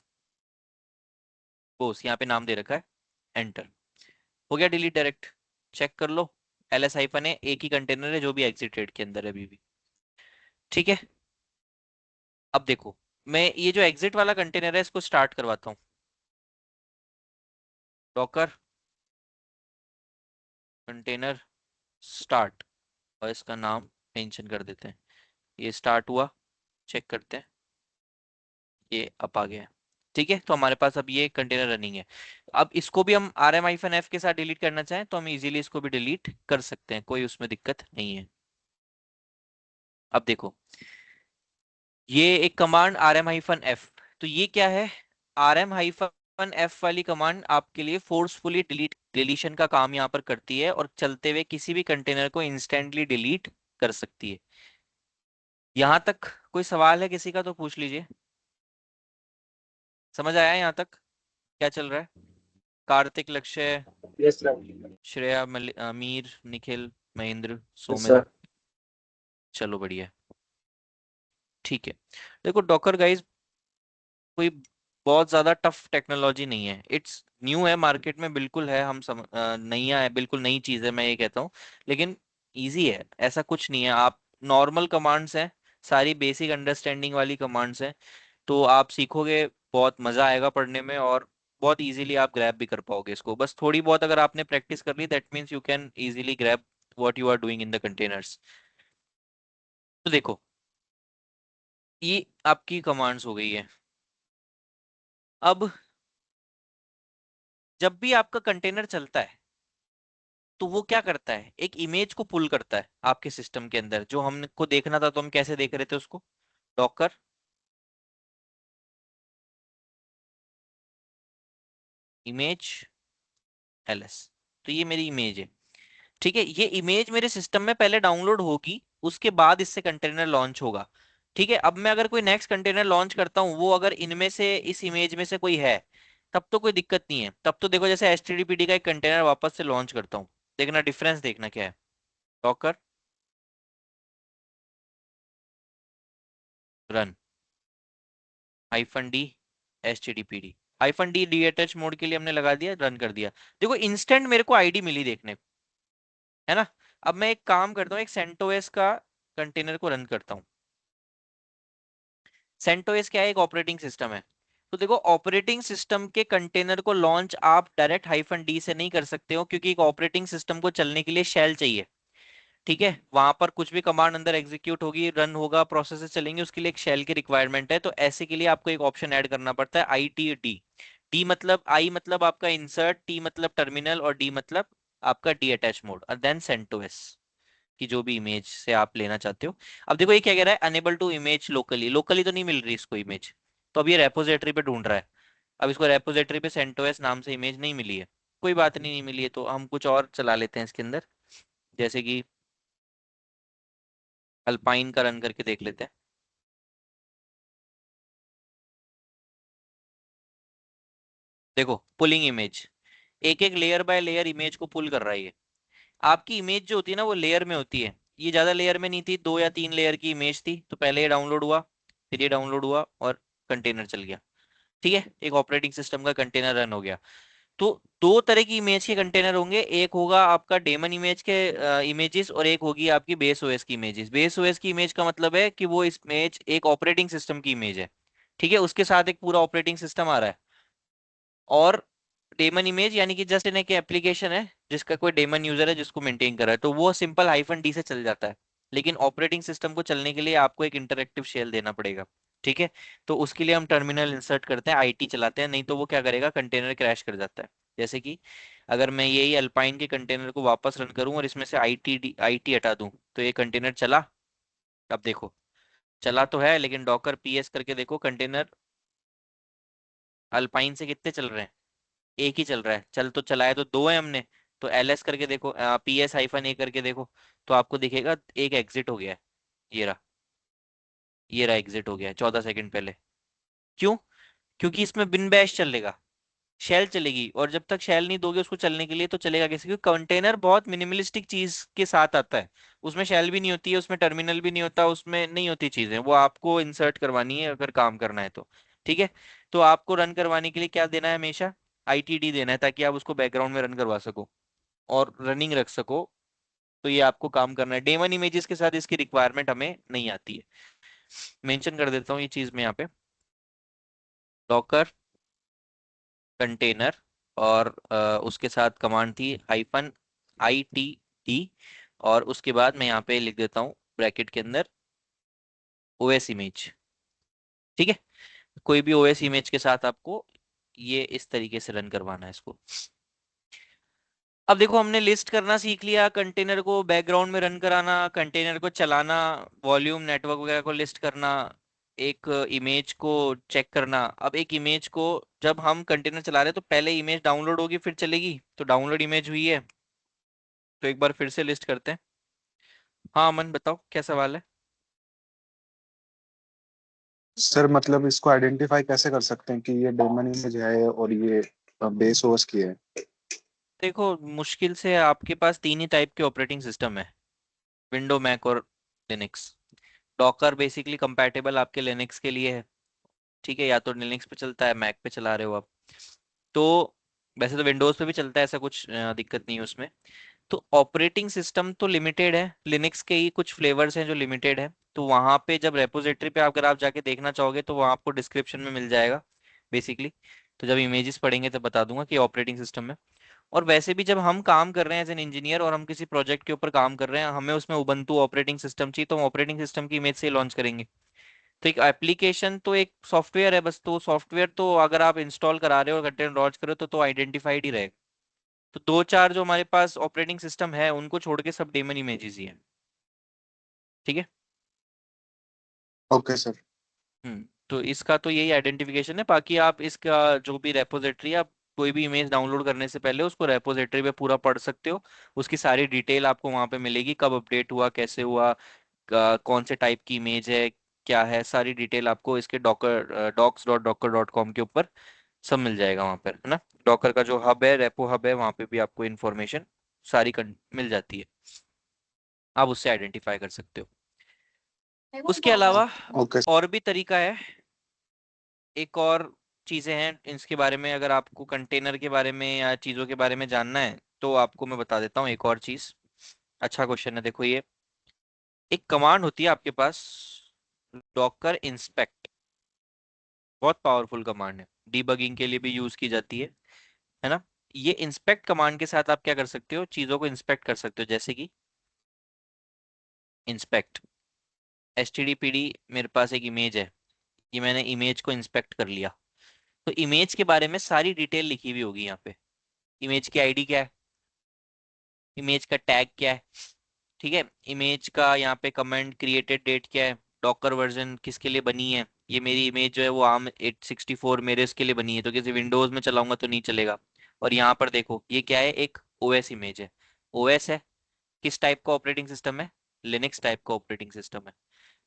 बोस, यहाँ पे नाम दे रखा है, एंटर, हो गया डिलीट डायरेक्ट। चेक कर लो, एल एस हाइफन है, एक ही कंटेनर है जो भी एग्जिटेड के अंदर है अभी भी। ठीक है, अब देखो, मैं ये जो एग्जिट वाला कंटेनर है इसको स्टार्ट करवाता हूँ। डॉकर कंटेनर स्टार्ट, और इसका नाम मेंशन कर देते हैं, ये स्टार्ट हुआ। चेक करते हैं, ये अप आ गया है। ठीक है, तो हमारे पास अब ये कंटेनर रनिंग है। अब इसको भी हम आर एम हाइफन एफ के साथ डिलीट करना चाहें तो हम इजीली इसको भी डिलीट कर सकते हैं, कोई उसमें दिक्कत नहीं है। अब देखो, ये एक command R M hyphen F, तो ये क्या है, rm-f वाली कमांड आपके लिए फोर्सफुली डिलीशन का काम यहाँ पर करती है और चलते हुए किसी भी कंटेनर को इंस्टेंटली डिलीट कर सकती है। यहां तक कोई सवाल है किसी का तो पूछ लीजिए। समझ आया यहाँ तक क्या चल रहा है? Kartik, Lakshya, yes sir. Shreya, Mir, Nikhil, Mahendra, yes Somit, sir. चलो बढ़िया है। ठीक है, देखो डॉकर गाइस कोई बहुत ज्यादा टफ टेक्नोलॉजी नहीं है, इट्स न्यू है, मार्केट में बिल्कुल है, नया है, बिल्कुल नई चीज है, मैं ये कहता हूँ। लेकिन इजी है, ऐसा कुछ नहीं है। आप नॉर्मल कमांड्स हैं, सारी बेसिक अंडरस्टैंडिंग वाली कमांड्स हैं, तो आप सीखोगे, बहुत मजा आएगा पढ़ने में और बहुत इजीली आप ग्रैब भी कर पाओगे इसको। बस थोड़ी बहुत अगर आपने प्रैक्टिस कर ली, that means you can easily grab what you are doing in the containers. तो देखो, ये आपकी कमांड्स हो गई है। अब जब भी आपका कंटेनर चलता है तो वो क्या करता है, एक इमेज को पुल करता है आपके सिस्टम के अंदर। जो हमको देखना था तो हम कैसे देख रहे थे उसको, डॉकर इमेज एलएस। तो ये मेरी इमेज है, ठीक है। ये इमेज मेरे सिस्टम में पहले डाउनलोड होगी, उसके बाद इससे कंटेनर लॉन्च होगा, ठीक है। अब मैं अगर कोई नेक्स्ट कंटेनर लॉन्च करता हूँ, वो अगर इनमें से इस इमेज में से कोई है, तब तो कोई दिक्कत नहीं है। तब तो देखो, जैसे HTTPD का एक कंटेनर वापस से लॉन्च करता हूँ, देखना डिफरेंस, देखना क्या है। Docker run -d HTTPD -d detach mode के लिए हमने लगा दिया, रन कर दिया। देखो इंस्टेंट मेरे को आईडी मिली देखने को, है ना। अब मैं एक काम करता हूँ, एक CentOS का कंटेनर को रन करता हूँ। CentOS क्या है, एक ऑपरेटिंग सिस्टम है। तो देखो, ऑपरेटिंग सिस्टम के कंटेनर को लॉन्च आप डायरेक्ट -d से नहीं कर सकते हो, क्योंकि एक ऑपरेटिंग सिस्टम को चलने के लिए शेल चाहिए, ठीक है। वहां पर कुछ भी कमांड अंदर एग्जीक्यूट होगी, रन होगा, प्रोसेसेस चलेंगे, उसके लिए एक शेल की रिक्वायरमेंट है। तो ऐसे के लिए आपको एक ऑप्शन ऐड करना पड़ता है, ITD। डी मतलब, आई मतलब आपका इंसर्ट, टी मतलब टर्मिनल, और डी मतलब आपका डी अटैच मोड, और देन CentOS की जो भी इमेज से आप लेना चाहते हो। अब देखो ये क्या कह रहा है, unable to image locally. Locally तो नहीं मिल रही इसको इमेज, तो अब ये रेपोजिटरी पे ढूंढ रहा है। अब इसको रेपोजिटरी पे CentOS नाम से इमेज नहीं मिली है, कोई बात नहीं, नहीं मिली है तो हम कुछ और चला लेते हैं इसके अंदर, जैसे कि अल्पाइन का रन करके देख लेते हैं। देखो पुलिंग इमेज, एक एक लेयर बाय लेयर इमेज को पुल कर रहा है ये। आपकी इमेज जो होती है ना, वो लेयर में होती है, ये ज्यादा लेयर में नहीं थी, 2 या 3 लेयर की इमेज थी। तो पहले ये डाउनलोड हुआ, फिर ये डाउनलोड हुआ, और कंटेनर चल गया, ठीक है। एक ऑपरेटिंग सिस्टम का कंटेनर रन हो गया। तो दो तरह की इमेज के कंटेनर होंगे, एक होगा आपका डेमन इमेज के इमेजेस, और एक होगी आपकी बेस ओएस की इमेजेस। बेस ओएस की इमेज का मतलब है कि वो इमेज एक ऑपरेटिंग सिस्टम की इमेज है, ठीक है, उसके साथ एक पूरा ऑपरेटिंग सिस्टम आ रहा है। और डेमन इमेज यानी कि जस्ट इन एक एप्लीकेशन है, जिसका कोई डेमन यूजर है जिसको मेंटेन कर रहा है, तो वो सिंपल -d से चल जाता है। लेकिन ऑपरेटिंग सिस्टम को चलने के लिए आपको एक इंटरेक्टिव शेल देना पड़ेगा, ठीक है। तो उसके लिए हम टर्मिनल इंसर्ट करते हैं, IT चलाते हैं, नहीं तो वो क्या करेगा, कंटेनर क्रैश कर जाता है। जैसे कि अगर मैं यही अल्पाइन के कंटेनर को वापस रन करूं और इसमें से IT हटा दूं, तो ये कंटेनर चला। अब देखो, चला तो है, लेकिन डॉकर PS करके देखो, कंटेनर अल्पाइन से कितने चल रहे हैं, एक ही चल रहा है। चल तो चलाए तो दो है हमने, तो LS करके देखो, PS-A करके देखो, तो आपको दिखेगा एक एग्जिट हो गया है। ये रहा, ये रहा एग्जिट हो गया है 14 सेकंड पहले। क्यों? क्योंकि इसमें बिन बैश चलेगा, शेल चलेगी, और जब तक शेल नहीं दोगे उसको चलने के लिए, तो चलेगा कैसे? क्योंकि कंटेनर बहुत मिनिमलिस्टिक चीज के साथ आता है, उसमें शेल भी नहीं होती है, उसमें टर्मिनल भी नहीं होता, उसमें नहीं होती चीजें, वो आपको इंसर्ट करवानी है अगर काम करना है तो, ठीक है। तो आपको रन करवाने के लिए क्या देना है, हमेशा ITD देना है, ताकि आप उसको बैकग्राउंड में रन करवा सको और रनिंग रख सको। तो ये आपको काम करना है, डेमन इमेजेस के साथ इसकी रिक्वायरमेंट हमें नहीं आती है। मेंशन कर देता हूँ ये चीज मैं यहाँ पे, डॉकर कंटेनर, और उसके साथ कमांड थी -ITD, और उसके बाद मैं यहाँ पे लिख देता हूँ ब्रैकेट के अंदर OS इमेज, ठीक है। कोई भी OS इमेज के साथ आपको ये इस तरीके से रन करवाना है इसको। अब देखो, हमने लिस्ट करना सीख लिया, कंटेनर को बैकग्राउंड में रन कराना, कंटेनर को चलाना, वॉल्यूम नेटवर्क वगैरह को लिस्ट करना, एक इमेज को चेक करना। अब एक इमेज को जब हम कंटेनर चला रहे हैं तो पहले इमेज डाउनलोड होगी फिर चलेगी, तो डाउनलोड इमेज हुई है। तो एक बार फिर से लिस्ट करते हैं। हाँ अमन बताओ क्या सवाल है। सर मतलब इसको आइडेंटिफाई कैसे कर सकते हैं कि ये डेमन इमेज है और ये बेस ओएस की है? देखो मुश्किल से आपके पास तीन ही टाइप के ऑपरेटिंग सिस्टम है, विंडो मैक और लिनक्स। डॉकर बेसिकली कंपैटिबल आपके लिनक्स के लिए है, ठीक है, या तो लिनक्स पे चलता है मैक पे चला रहे हो आप। तो वैसे तो विंडोज पे भी चलता है, ऐसा कुछ दिक्कत नहीं है उसमें। तो ऑपरेटिंग सिस्टम तो लिमिटेड है, लिनक्स के ही कुछ फ्लेवर्स हैं जो लिमिटेड है। तो वहां पे जब रेपोजिटरी पे अगर आप जाके देखना चाहोगे तो वहां आपको डिस्क्रिप्शन में मिल जाएगा बेसिकली। तो जब इमेजेस पढ़ेंगे तो बता दूंगा कि ऑपरेटिंग सिस्टम में। और वैसे भी जब हम काम कर रहे हैं एज एन इंजीनियर और हम किसी प्रोजेक्ट के ऊपर काम कर रहे हैं, हमें उसमें उबंटू ऑपरेटिंग सिस्टम चाहिए, तो हम ऑपरेटिंग सिस्टम की इमेज से लॉन्च करेंगे। तो एक एप्लीकेशन तो एक सॉफ्टवेयर है बस, तो सॉफ्टवेयर तो अगर आप इंस्टॉल करा रहे हो और कंटेंट लॉन्च करो तो आइडेंटिफाइड ही रहेगा। तो दो चार जो हमारे पास ऑपरेटिंग सिस्टम है उनको छोड़ के सब डेमन इमेजेस ही है, ठीक है। Okay sir. तो इसका तो यही आइडेंटिफिकेशन है। बाकी आप इसका जो भी रेपोजिटरी, आप कोई भी इमेज डाउनलोड करने से पहले उसको रेपोजिटरी पे पूरा पढ़ सकते हो। उसकी सारी डिटेल आपको वहां पे मिलेगी, कब अपडेट हुआ, कैसे हुआ, कौन से टाइप की इमेज है, क्या है, सारी डिटेल आपको इसके डॉकर docs.docker.com के ऊपर सब मिल जाएगा वहां पर, है ना। डॉकर का जो हब है, रेपो हब है, वहां पे भी आपको इन्फॉर्मेशन सारी मिल जाती है, आप उससे आइडेंटिफाई कर सकते हो। उसके अलावा ओके। और भी तरीका है, एक और चीजें हैं इसके बारे में। अगर आपको कंटेनर के बारे में या चीजों के बारे में जानना है तो आपको मैं बता देता हूँ एक और चीज। अच्छा क्वेश्चन है, देखो ये एक कमांड होती है आपके पास, डॉकर इंस्पेक्ट। बहुत पावरफुल कमांड है, डीबगिंग के लिए भी यूज की जाती है ना। ये इंस्पेक्ट कमांड के साथ आप क्या कर सकते हो, चीजों को इंस्पेक्ट कर सकते हो। जैसे कि इंस्पेक्ट एचटीडीपीडी, मेरे पास एक इमेज है, ये मैंने इमेज को इंस्पेक्ट कर लिया। तो इमेज के बारे में सारी डिटेल लिखी हुई होगी यहाँ पे। इमेज की आईडी क्या है, इमेज का टैग क्या है, ठीक है, इमेज का यहाँ पे कमेंट क्रिएटेड डेट क्या है, डॉकर वर्जन किसके लिए बनी है। ये मेरी इमेज जो है वो आर्म 864 मेरे इसके लिए बनी है, तो किसी विंडोज में चलाऊंगा तो नहीं चलेगा। और यहाँ पर देखो ये क्या है, एक ओएस इमेज है। ओएस है, किस टाइप का ऑपरेटिंग सिस्टम है, लिनक्स टाइप का ऑपरेटिंग सिस्टम है।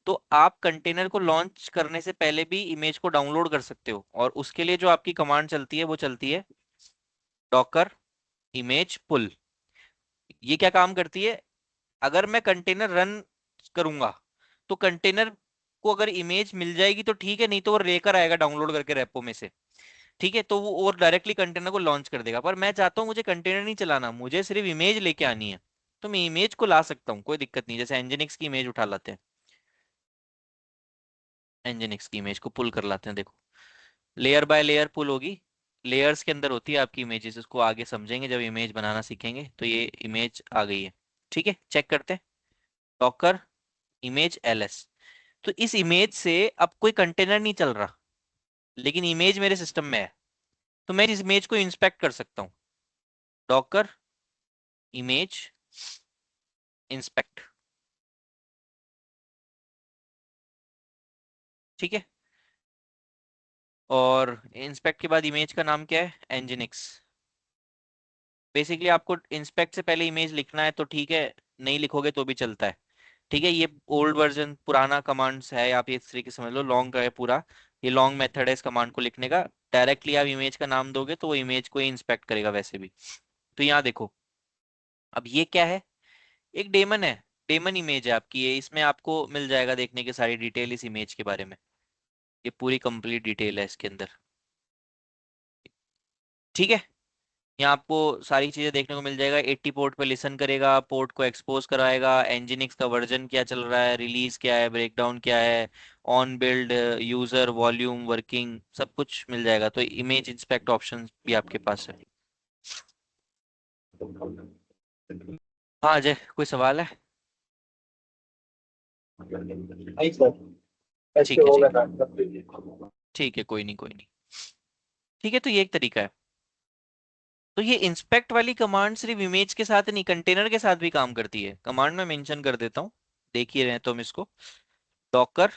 तो आप कंटेनर को लॉन्च करने से पहले भी इमेज को डाउनलोड कर सकते हो, और उसके लिए जो आपकी कमांड चलती है वो चलती है डॉकर इमेज पुल। ये क्या काम करती है, अगर मैं कंटेनर रन करूंगा तो कंटेनर को अगर इमेज मिल जाएगी तो ठीक है, नहीं तो वो लेकर आएगा डाउनलोड करके रेपो में से, ठीक है। तो वो और डायरेक्टली कंटेनर को लॉन्च कर देगा। पर मैं चाहता हूँ मुझे कंटेनर नहीं चलाना, मुझे सिर्फ इमेज लेके आनी है, तो मैं इमेज को ला सकता हूँ, कोई दिक्कत नहीं। जैसे एनजिनिक्स की इमेज उठा लाते हैं, एनजिनिक्स की इमेज को पुल कर लाते हैं, देखो लेयर बाय लेयर पुल होगी, लेयर्स के अंदर होती है आपकी इमेजेस। इसको आगे समझेंगे जब इमेज बनाना सीखेंगे। तो ये इमेज आ गई है, ठीक है, चेक करते हैं। Docker image LS. तो इस इमेज से अब कोई कंटेनर नहीं चल रहा, लेकिन इमेज मेरे सिस्टम में है, तो मैं इस इमेज को इंस्पेक्ट कर सकता हूँ। डॉकर इमेज इंस्पेक्ट, ठीक है। और इंस्पेक्ट के बाद इमेज का नाम क्या है, एनजिनिक्स। बेसिकली आपको इंस्पेक्ट से पहले इमेज लिखना है तो ठीक है, नहीं लिखोगे तो भी चलता है, ठीक है। ये ओल्ड वर्जन पुराना कमांड्स है, आप ये इस तरीके से समझ लो, लॉन्ग है पूरा। ये लॉन्ग मेथड है इस कमांड को लिखने का। डायरेक्टली आप इमेज का नाम दोगे तो वो इमेज को ही इंस्पेक्ट करेगा वैसे भी। तो यहाँ देखो, अब ये क्या है, एक डेमन है, डेमन इमेज है आपकी ये। इसमें आपको मिल जाएगा देखने की सारी डिटेल इस इमेज के बारे में, ये पूरी कंप्लीट डिटेल है इसके अंदर, ठीक है। यहाँ आपको सारी चीजें देखने को मिल जाएगा। 80 पोर्ट पे लिसन करेगा, पोर्ट को एक्सपोज कराएगा, एनजिनिक्स का वर्जन क्या चल रहा है, रिलीज क्या है, ब्रेकडाउन क्या है, on build, user, volume, working, सब कुछ मिल जाएगा। तो इमेज इंस्पेक्ट ऑप्शन भी आपके पास है। हाँ अजय, कोई सवाल है। नहीं सर, ऐसे ठीक है होगा ठीक है, ना कर दीजिए। ठीक है, कोई नहीं कोई नहीं, ठीक है। तो ये एक तरीका है। तो ये इंस्पेक्ट वाली कमांड सिर्फ इमेज के साथ नहीं, कंटेनर के साथ भी काम करती है। कमांड में मेंशन कर देता हूँ, देख ही रहे हैं तो हम इसको, डॉकर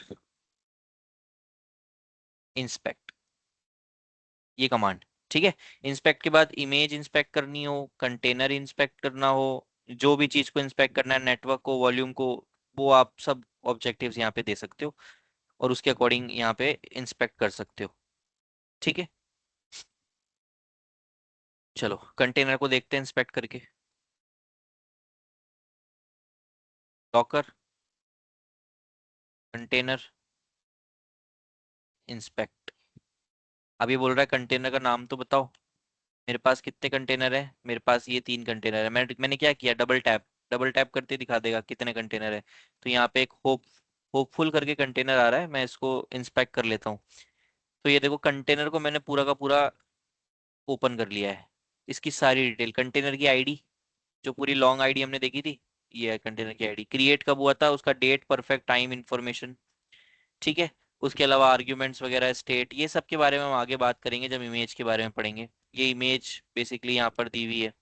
इंस्पेक्ट, ये कमांड। ठीक है, इंस्पेक्ट के बाद इमेज इंस्पेक्ट करनी हो, कंटेनर इंस्पेक्ट करना हो, जो भी चीज को इंस्पेक्ट करना है, नेटवर्क को, वॉल्यूम को, वो आप सब ऑब्जेक्टिव्स यहाँ पे दे सकते हो और उसके अकॉर्डिंग यहाँ पे इंस्पेक्ट कर सकते हो। ठीक है, चलो कंटेनर को देखते हैं इंस्पेक्ट करके। Docker, container, inspect. अभी बोल रहा है कंटेनर का नाम तो बताओ। मेरे पास कितने कंटेनर है? मेरे पास ये 3 कंटेनर है। मैंने क्या किया, डबल टैप, डबल टैप करते दिखा देगा कितने कंटेनर है। तो यहाँ पे एक होपफुल करके कंटेनर आ रहा है, मैं इसको इंस्पेक्ट कर लेता हूँ। तो ये देखो कंटेनर को मैंने पूरा का पूरा ओपन कर लिया है। इसकी सारी डिटेल, कंटेनर की आईडी, जो पूरी लॉन्ग आईडी हमने देखी थी, ये है कंटेनर की आईडी। क्रिएट कब हुआ था, उसका डेट, परफेक्ट टाइम इंफॉर्मेशन। ठीक है, उसके अलावा आर्ग्यूमेंट्स वगैरह, स्टेट, ये सब के बारे में हम आगे बात करेंगे जब इमेज के बारे में पढ़ेंगे। ये इमेज बेसिकली यहाँ पर दी हुई है।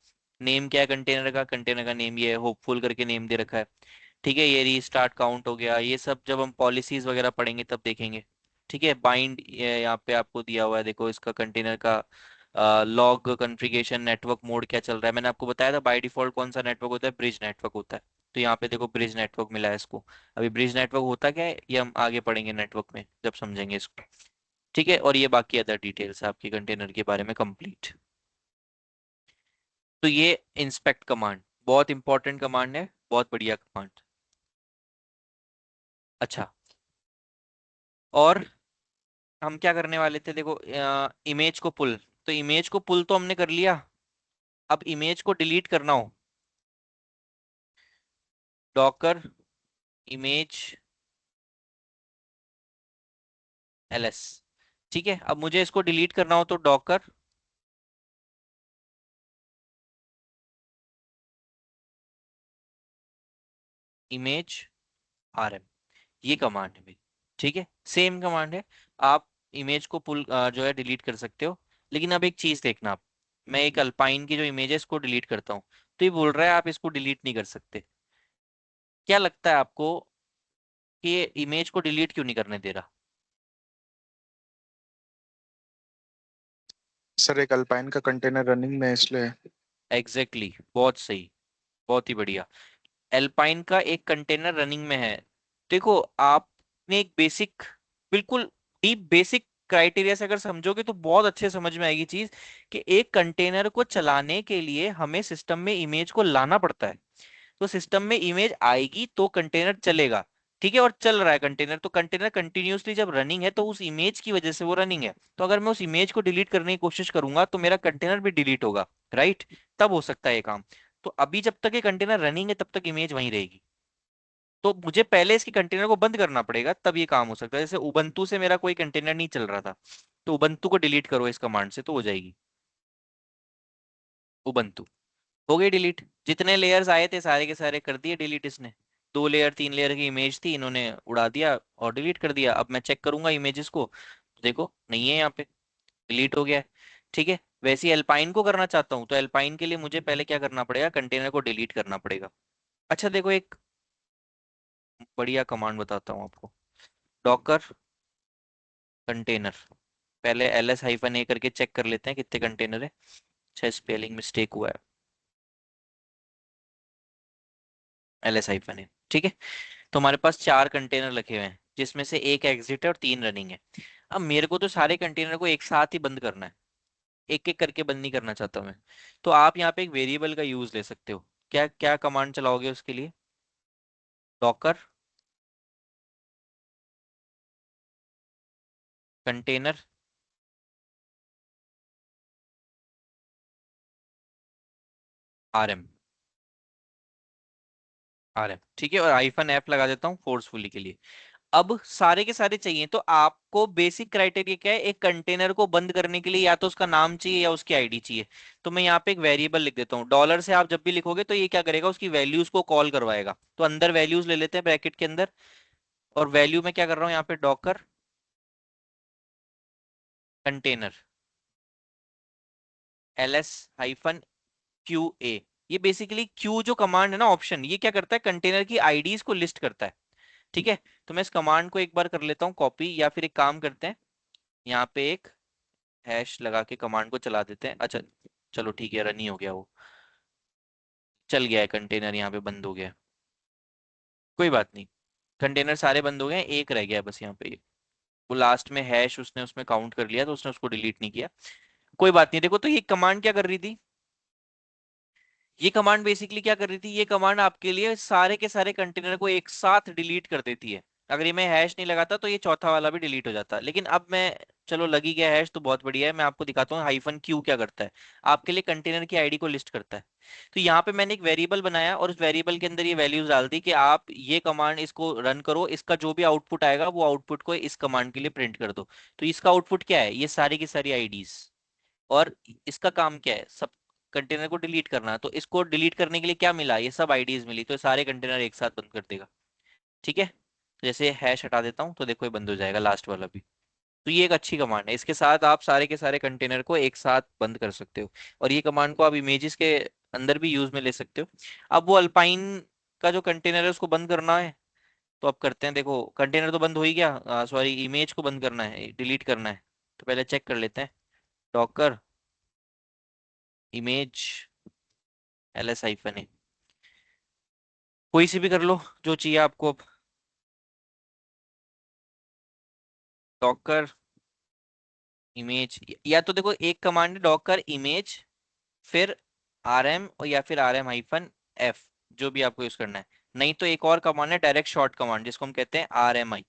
नेम क्या है कंटेनर का? कंटेनर का नेम ये है, होपफुल करके नेम दे रखा है। ठीक है, ये रीस्टार्ट काउंट हो गया। ये सब जब हम पॉलिसीज वगैरह पढ़ेंगे तब देखेंगे। ठीक है, बाइंड यहाँ पे आपको दिया हुआ है, देखो इसका कंटेनर का लॉग कॉन्फ़िगरेशन, नेटवर्क मोड क्या चल रहा है। मैंने आपको बताया था बाय डिफॉल्ट कौन सा नेटवर्क होता है, ब्रिज नेटवर्क होता है। तो यहाँ पे देखो ब्रिज नेटवर्क मिला है इसको। अभी ब्रिज नेटवर्क होता क्या है ये हम आगे पढ़ेंगे नेटवर्क में जब समझेंगे इसको। ठीक है, और ये बाकी अदर डिटेल्स आपके कंटेनर के बारे में कंप्लीट। तो ये इंस्पेक्ट कमांड बहुत इंपॉर्टेंट कमांड है, बहुत बढ़िया कमांड। अच्छा, और हम क्या करने वाले थे, देखो इमेज को पुल, तो इमेज को पुल तो हमने कर लिया। अब इमेज को डिलीट करना हो, डॉकर इमेज ls। ठीक है, अब मुझे इसको डिलीट करना हो तो डॉकर इमेज rm, ये कमांड है मेरी। ठीक है, सेम कमांड है। आप इमेज को पुल जो है डिलीट कर सकते हो। लेकिन अब एक चीज देखना आप, मैं एक अल्पाइन की जो इमेज है इसको डिलीट करता हूँ, तो ये बोल रहा है आप इसको डिलीट नहीं कर सकते। क्या लगता है आपको कि ये इमेज को डिलीट क्यों नहीं करने दे रहा? सर एक अल्पाइन का कंटेनर रनिंग में है इसलिए। एग्जैक्टली exactly, बहुत सही, बहुत ही बढ़िया। एल्पाइन का एक कंटेनर रनिंग में है। देखो आपने एक बेसिक, बिल्कुल डीप बेसिक क्राइटेरिया से अगर समझोगे तो बहुत अच्छे समझ में आएगी चीज, कि एक कंटेनर को चलाने के लिए हमें सिस्टम में इमेज को लाना पड़ता है। तो सिस्टम में इमेज आएगी तो कंटेनर चलेगा। ठीक है, और चल रहा है कंटेनर, तो कंटेनर कंटिन्यूअसली जब रनिंग है तो उस इमेज की वजह से वो रनिंग है। तो अगर मैं उस इमेज को डिलीट करने की कोशिश करूंगा तो मेरा कंटेनर भी डिलीट होगा, राइट? तब हो सकता है ये काम। तो अभी जब तक ये कंटेनर रनिंग है तब तक इमेज वहीं रहेगी। तो मुझे पहले इसके कंटेनर को बंद करना पड़ेगा तब ये काम हो सकता है। जैसे उबंटू से मेरा कोई कंटेनर नहीं चल रहा था, तो उबंटू को डिलीट करो इस कमांड से तो हो जाएगी। उबंटू हो गई डिलीट। जितने लेयर्स आए थे सारे के सारे कर दिए डिलीट इसने। 2 लेयर 3 लेयर की इमेज थी, इन्होंने उड़ा दिया और डिलीट कर दिया। अब मैं चेक करूंगा इमेजेस को तो देखो नहीं है यहाँ पे, डिलीट हो गया है। ठीक है, वैसे ही एल्पाइन को करना चाहता हूँ तो एल्पाइन के लिए मुझे पहले क्या करना पड़ेगा, कंटेनर को डिलीट करना पड़ेगा। अच्छा देखो एक बढ़िया कमांड बताता हूँ आपको, डॉकर कंटेनर, पहले ls-a करके चेक कर लेते हैं कितने कंटेनर है। अच्छा स्पेलिंग मिस्टेक हुआ है, ls-a। ठीक है, तो हमारे पास 4 कंटेनर रखे हुए हैं जिसमें से एक एग्जिट है और 3 रनिंग है। अब मेरे को तो सारे कंटेनर को एक साथ ही बंद करना है, एक एक करके बंद नहीं करना चाहता मैं। तो आप यहाँ पे एक वेरिएबल का यूज ले सकते हो। क्या क्या कमांड चलाओगे उसके लिए? Docker container rm, rm। ठीक है, और -f लगा देता हूँ फोर्सफुली के लिए। अब सारे के सारे चाहिए तो आपको बेसिक क्राइटेरिया क्या है, एक कंटेनर को बंद करने के लिए या तो उसका नाम चाहिए या उसकी आईडी चाहिए। तो मैं यहाँ पे एक वेरिएबल लिख देता हूँ। डॉलर से आप जब भी लिखोगे तो ये क्या करेगा, उसकी वैल्यूज को कॉल करवाएगा। तो अंदर वैल्यूज ले लेते हैं ब्रैकेट के अंदर, और वैल्यू में क्या कर रहा हूँ यहाँ पे, डॉकर कंटेनर ls-qa। ये बेसिकली क्यू जो कमांड है ना, ऑप्शन, ये क्या करता है, कंटेनर की आईडीज को लिस्ट करता है। ठीक है, तो मैं इस कमांड को एक बार कर लेता हूँ कॉपी, या फिर एक काम करते हैं, यहाँ पे एक हैश लगा के कमांड को चला देते हैं। अच्छा चलो ठीक है, रन ही हो गया, वो चल गया है कंटेनर, यहाँ पे बंद हो गया। कोई बात नहीं, कंटेनर सारे बंद हो गए हैं, एक रह गया है बस यहाँ पे। वो लास्ट में हैश उसने उसमें काउंट कर लिया तो उसने उसको डिलीट नहीं किया। कोई बात नहीं। देखो तो ये कमांड क्या कर रही थी, ये कमांड बेसिकली क्या कर रही थी, ये कमांड आपके लिए सारे के सारे कंटेनर को एक साथ डिलीट कर देती है। अगर ये मैं हैश नहीं लगाता तो ये चौथा वाला भी डिलीट हो जाता, लेकिन अब मैं, चलो लगी गया हैश तो बहुत बढ़िया है, मैं आपको दिखाता हूँ हाइफन क्यू क्या करता है। आपके लिए कंटेनर की आईडी को लिस्ट करता है। तो यहाँ पे मैंने एक वेरिएबल बनाया और उस वेरिएबल के अंदर ये वैल्यूज डाल दी कि आप ये कमांड इसको रन करो, इसका जो भी आउटपुट आएगा वो आउटपुट को इस कमांड के लिए प्रिंट कर दो। तो इसका आउटपुट क्या है, ये सारी की सारी आईडीज। और इसका काम क्या है, सब कंटेनर को डिलीट करना। तो इसको डिलीट करने के लिए क्या मिला, ये सब आईडीज मिली, तो ये सारे कंटेनर एक साथ बंद कर देगा। ठीक है, तो जैसे हैश हटा देता हूँ तो देखो ये बंद हो जाएगा लास्ट वाला भी। तो ये एक अच्छी कमांड है, इसके साथ आप सारे के सारे कंटेनर को एक साथ बंद कर सकते हो। और ये कमांड को आप इमेजेस के अंदर भी यूज में ले सकते हो। अब वो अल्पाइन का जो कंटेनर है उसको बंद करना है, तो अब करते हैं। देखो कंटेनर तो बंद हो ही गया, सॉरी इमेज को बंद करना है, डिलीट करना है। तो पहले चेक कर लेते हैं, डॉकर इमेज ls हाइफन है, कोई सी भी कर लो जो चाहिए आपको। अब डॉकर इमेज, या तो देखो एक कमांड है डॉकर इमेज फिर rm और या फिर rm हाइफन f, जो भी आपको यूज करना है। नहीं तो एक और कमांड है डायरेक्ट शॉर्ट कमांड जिसको हम कहते हैं rmi।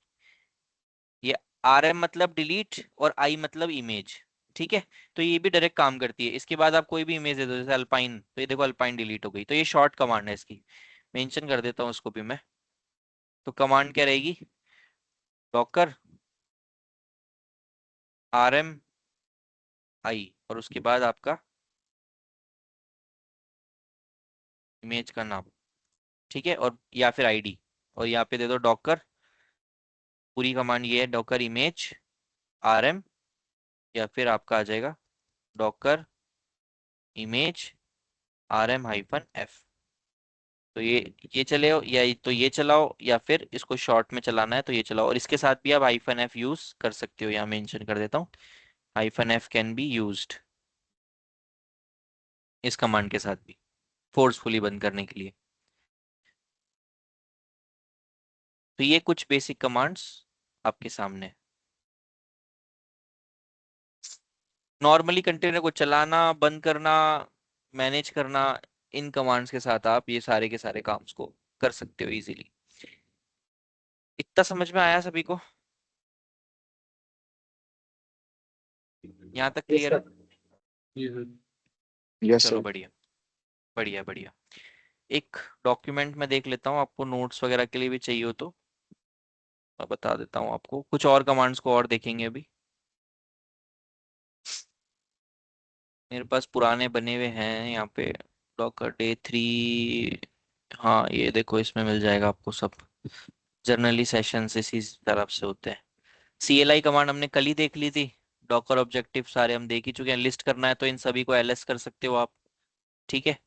ये rm मतलब डिलीट और i मतलब इमेज। ठीक है, तो ये भी डायरेक्ट काम करती है। इसके बाद आप कोई भी इमेज दे दो, जैसे अल्पाइन, तो ये देखो अल्पाइन डिलीट हो गई। तो ये शॉर्ट कमांड है, इसकी मेंशन कर देता हूँ उसको भी मैं। तो कमांड क्या रहेगी, डॉकर rm i और उसके बाद आपका इमेज का नाम। ठीक है, और या फिर आईडी, और यहाँ पे दे दो डॉकर, पूरी कमांड ये है डॉकर इमेज rm, या फिर आपका आ जाएगा Docker image rm hyphen f। तो ये चले या तो ये चलाओ, या फिर इसको शॉर्ट में चलाना है तो ये चलाओ। और इसके साथ भी आप हाइफन f यूज कर सकते हो, यहाँ मेंशन कर देता हूँ, hyphen f can be used इस कमांड के साथ भी, फोर्सफुली बंद करने के लिए। तो ये कुछ बेसिक कमांड्स आपके सामने है। नॉर्मली कंटेनर को चलाना, बंद करना, मैनेज करना, इन कमांड्स के साथ आप ये सारे के सारे काम को कर सकते हो इजीली। इतना समझ में आया सभी को, यहाँ तक यस क्लियर है? सर। यस चलो सर। बढ़िया बढ़िया बढ़िया। एक डॉक्यूमेंट में देख लेता हूँ, आपको नोट्स वगैरह के लिए भी चाहिए हो तो मैं बता देता हूँ आपको, कुछ और कमांड्स को और देखेंगे अभी। मेरे पास पुराने बने हुए हैं यहाँ पे, डॉकर डे 3, हाँ ये देखो इसमें मिल जाएगा आपको सब। जर्नली सेशंस इसी तरफ से होते हैं। CLI कमांड हमने कल ही देख ली थी। डॉकर ऑब्जेक्टिव सारे हम देख ही चुके हैं, लिस्ट करना है तो इन सभी को ls कर सकते हो आप। ठीक है,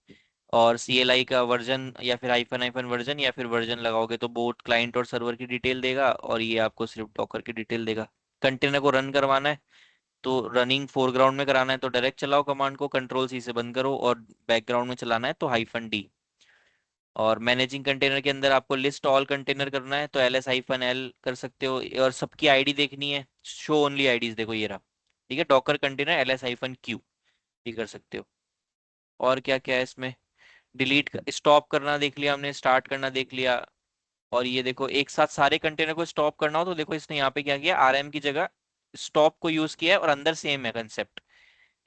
और CLI का वर्जन या फिर हाइफन हाइफन वर्जन या फिर वर्जन लगाओगे तो बोथ क्लाइंट और सर्वर की डिटेल देगा, और ये आपको सिर्फ डॉकर की डिटेल देगा। कंटेनर को रन करवाना है तो रनिंग फोरग्राउंड में कराना है तो डायरेक्ट चलाओ कमांड को, कंट्रोल C से बंद करो, और बैकग्राउंड में चलाना है तो -d। और मैनेजिंग कंटेनर के अंदर आपको लिस्ट ऑल कंटेनर करना है तो ls-l कर सकते हो, और सबकी आईडी देखनी है, शो ओनली आईडीज, देखो ये रहा। ठीक है, डॉकर कंटेनर ls-q भी कर सकते हो। और क्या क्या है इसमें, डिलीट स्टॉप करना देख लिया हमने, स्टार्ट करना देख लिया। और ये देखो एक साथ सारे कंटेनर को स्टॉप करना हो तो देखो इसने यहाँ पे क्या किया, rm की जगह स्टॉप को यूज किया है, और अंदर सेम है कंसेप्ट।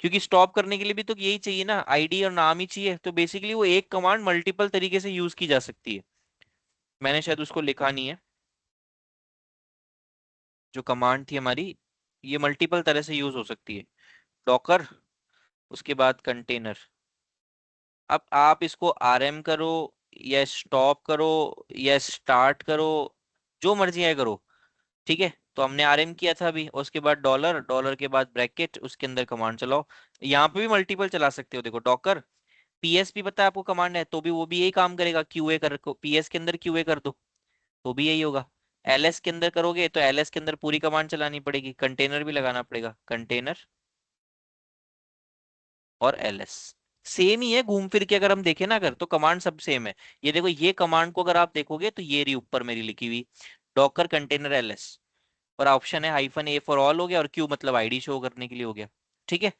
क्योंकि स्टॉप करने के लिए भी तो यही चाहिए ना, आईडी और नाम ही चाहिए, तो बेसिकली वो एक कमांड मल्टीपल तरीके से यूज की जा सकती है। मैंने शायद उसको लिखा नहीं है, जो कमांड थी हमारी, ये मल्टीपल तरह से यूज हो सकती है। डॉकर, उसके बाद कंटेनर। अब आप इसको rm करो या स्टॉप करो या स्टार्ट करो, जो मर्जी है करो। ठीक है, तो हमने rm किया था अभी, उसके बाद डॉलर, डॉलर के बाद ब्रैकेट, उसके अंदर कमांड चलाओ। यहाँ पे भी मल्टीपल चला सकते हो, देखो डॉकर ps भी पता है आपको कमांड है, तो भी वो भी यही काम करेगा, QA कर को ps के अंदर QA कर दो तो भी यही होगा। एलएस के अंदर करोगे तो एलएस के अंदर पूरी कमांड चलानी पड़ेगी, कंटेनर भी लगाना पड़ेगा, कंटेनर और एलएस सेम ही है घूम फिर के। अगर हम देखें ना अगर, तो कमांड सब सेम है। ये देखो, ये कमांड को अगर आप देखोगे तो ये रही ऊपर मेरी लिखी हुई, डॉकर कंटेनर एलएस, और ऑप्शन है -a फॉर ऑल हो गया, और क्यू मतलब आईडी शो करने के लिए हो गया। ठीक है,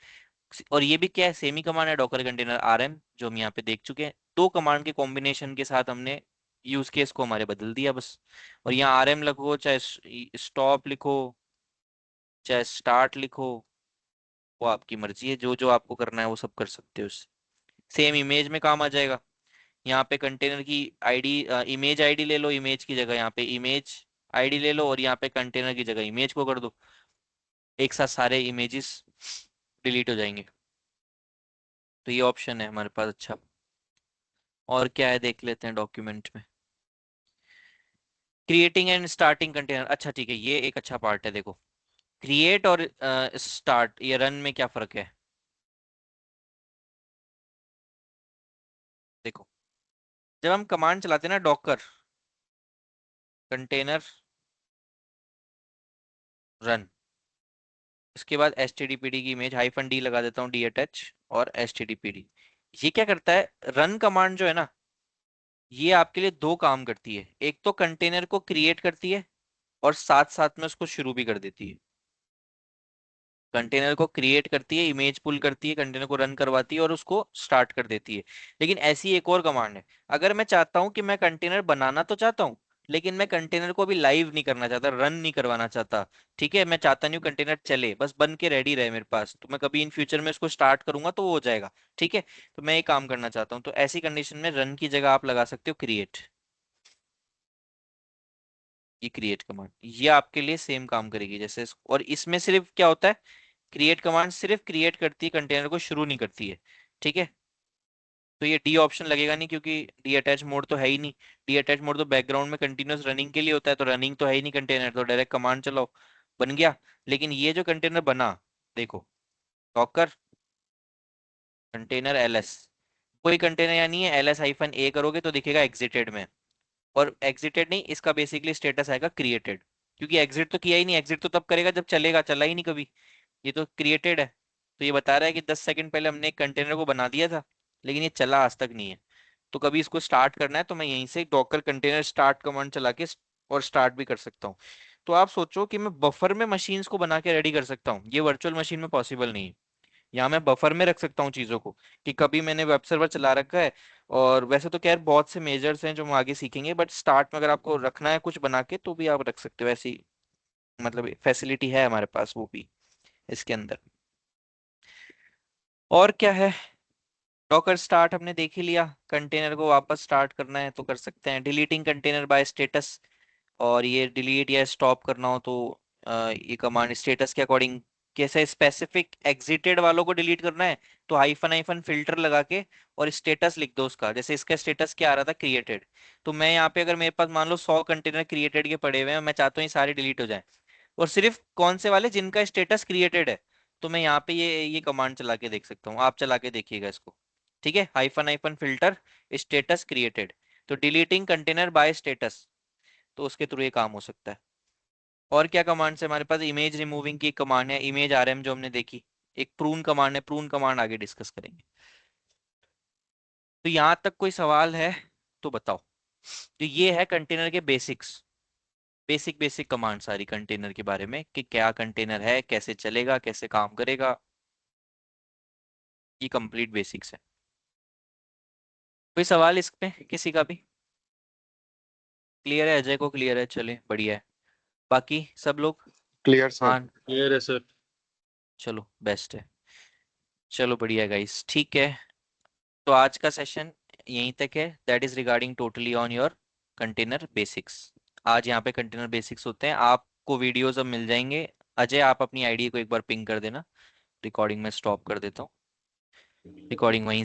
और ये भी क्या है, सेमी कमांड है, डॉकर कंटेनर आरएम, जो हम यहाँ पे देख चुके हैं। दो कमांड के कॉम्बिनेशन के साथ हमने यूज केस को हमारे बदल दिया बस। और यहाँ आरएम लिखो, चाहे स्टॉप लिखो, चाहे स्टार्ट लिखो, वो आपकी मर्जी है, जो जो आपको करना है वो सब कर सकते हो उससे। सेम इमेज में काम आ जाएगा। यहाँ पे कंटेनर की आईडी, इमेज आईडी ले लो, इमेज की जगह यहाँ पे इमेज आईडी ले लो, और यहाँ पे कंटेनर की जगह इमेज को कर दो, एक साथ सारे इमेजेस डिलीट हो जाएंगे। तो ये ऑप्शन है हमारे पास। अच्छा, और क्या है देख लेते हैं डॉक्यूमेंट में। क्रिएटिंग एंड स्टार्टिंग कंटेनर, अच्छा ठीक है, ये एक अच्छा पार्ट है। देखो, क्रिएट और स्टार्ट, ये रन में क्या फर्क है। देखो, जब हम कमांड चलाते हैं ना, डॉकर कंटेनर रन, उसके बाद एचटीटीपीडी की इमेज -d लगा देता हूँ, डी अटैच और एचटीटीपीडी। ये क्या करता है, रन कमांड जो है ना, ये आपके लिए दो काम करती है। एक तो कंटेनर को क्रिएट करती है, और साथ साथ में उसको शुरू भी कर देती है। कंटेनर को क्रिएट करती है, इमेज पुल करती है, कंटेनर को रन करवाती है, और उसको स्टार्ट कर देती है। लेकिन ऐसी एक और कमांड है, अगर मैं चाहता हूं कि मैं कंटेनर बनाना तो चाहता हूं, लेकिन मैं कंटेनर को भी लाइव नहीं करना चाहता, रन नहीं करवाना चाहता। ठीक है, मैं चाहता नहीं हूं कंटेनर चले, बस बन के रेडी रहे मेरे पास, तो मैं कभी इन फ्यूचर में उसको स्टार्ट करूंगा तो वो हो जाएगा। ठीक है, तो मैं ये काम करना चाहता हूँ, तो ऐसी कंडीशन में रन की जगह आप लगा सकते हो क्रिएट। ये क्रिएट कमांड ये आपके लिए सेम काम करेगी जैसे और इसमें सिर्फ क्या होता है, क्रिएट कमांड सिर्फ क्रिएट करती है, कंटेनर को शुरू नहीं करती है। ठीक है, तो ये डी ऑप्शन लगेगा नहीं, क्योंकि डी अटैच मोड तो है ही नहीं। डी अटैच मोड तो बैकग्राउंड में कंटिन्यूअस रनिंग के लिए होता है, तो रनिंग तो है ही नहीं कंटेनर, तो डायरेक्ट कमांड चलाओ, बन गया। लेकिन ये जो कंटेनर बना, देखो, डॉकर कंटेनर एलएस, कोई कंटेनर या नहीं है, ls-a करोगे तो दिखेगा एग्जिटेड में, और एग्जिटेड नहीं, इसका बेसिकली स्टेटस आएगा क्रिएटेड, क्योंकि एग्जिट तो किया ही नहीं। एग्जिट तो तब करेगा जब चलेगा, चला ही नहीं कभी, ये तो क्रिएटेड है। तो ये बता रहा है कि 10 सेकंड पहले हमने एक कंटेनर को बना दिया था, लेकिन ये चला आज तक नहीं है। तो कभी इसको स्टार्ट करना है तो मैं यहीं से डॉकर कंटेनर स्टार्ट कमांड चला के और स्टार्ट भी कर सकता हूँ। तो आप सोचो कि मैं बफर में मशीन्स को बना के रेडी कर सकता हूँ, ये वर्चुअल मशीन में पॉसिबल नहीं है। यहाँ मैं बफर में रख सकता हूँ चीजों को, कि कभी मैंने वेब सर्वर चला रखा है, और वैसे तो खैर बहुत से मेजर्स हैं जो हम आगे सीखेंगे, बट स्टार्ट में अगर आपको रखना है कुछ बना के तो भी आप रख सकते हो, ऐसी मतलब फैसिलिटी है हमारे पास वो भी इसके अंदर। और क्या है, डॉकर स्टार्ट हमने देख ही लिया, कंटेनर को वापस स्टार्ट करना है तो कर सकते हैं, डिलीटिंग कंटेनर बाय स्टेटस, और ये डिलीट या स्टॉप करना हो तो ये कमांड स्टेटस के अकॉर्डिंग, कैसे स्पेसिफिक एग्जिटेड वालों को डिलीट करना है तो हाइफन फिल्टर लगा के और स्टेटस लिख दो उसका। जैसे इसका स्टेटस क्या आ रहा था, क्रिएटेड, तो मैं यहाँ पे अगर मेरे पास मान लो 100 कंटेनर क्रिएटेड के पड़े हुए हैं, मैं चाहता हूँ ये सारे डिलीट हो जाएं, और सिर्फ कौन से वाले जिनका स्टेटस क्रिएटेड है, तो मैं यहाँ पे ये कमांड चला के देख सकता हूँ। आप चला के देखिएगा इसको। ठीक है, हाइफन फिल्टर स्टेटस क्रिएटेड, तो डिलीटिंग कंटेनर बाय स्टेटस, तो उसके थ्रू ये काम हो सकता है। और क्या कमांड है हमारे पास, इमेज रिमूविंग की कमांड है, इमेज आरएम जो हमने देखी, एक प्रून कमांड है, प्रून कमांड आगे डिस्कस करेंगे। तो यहाँ तक कोई सवाल है तो बताओ। तो ये है कंटेनर के बेसिक्स, बेसिक बेसिक कमांड सारी कंटेनर के बारे में, कि क्या कंटेनर है, कैसे चलेगा, कैसे काम करेगा, ये कंप्लीट बेसिक्स है। कोई सवाल इसमें किसी का भी क्लियर है? अजय को क्लियर है, चले बढ़िया है। बाकी सब लोग? Clear sir. हाँ, क्लियर है सर। चलो बेस्ट है, चलो बढ़िया गाइस, ठीक है। तो आज का सेशन यहीं तक है, that is regarding totally on your container basics. आज यहाँ पे कंटेनर बेसिक्स होते हैं, आपको वीडियोस अब मिल जाएंगे। अजय आप अपनी आईडी को एक बार पिंग कर देना, रिकॉर्डिंग में स्टॉप कर देता हूँ, रिकॉर्डिंग वहीं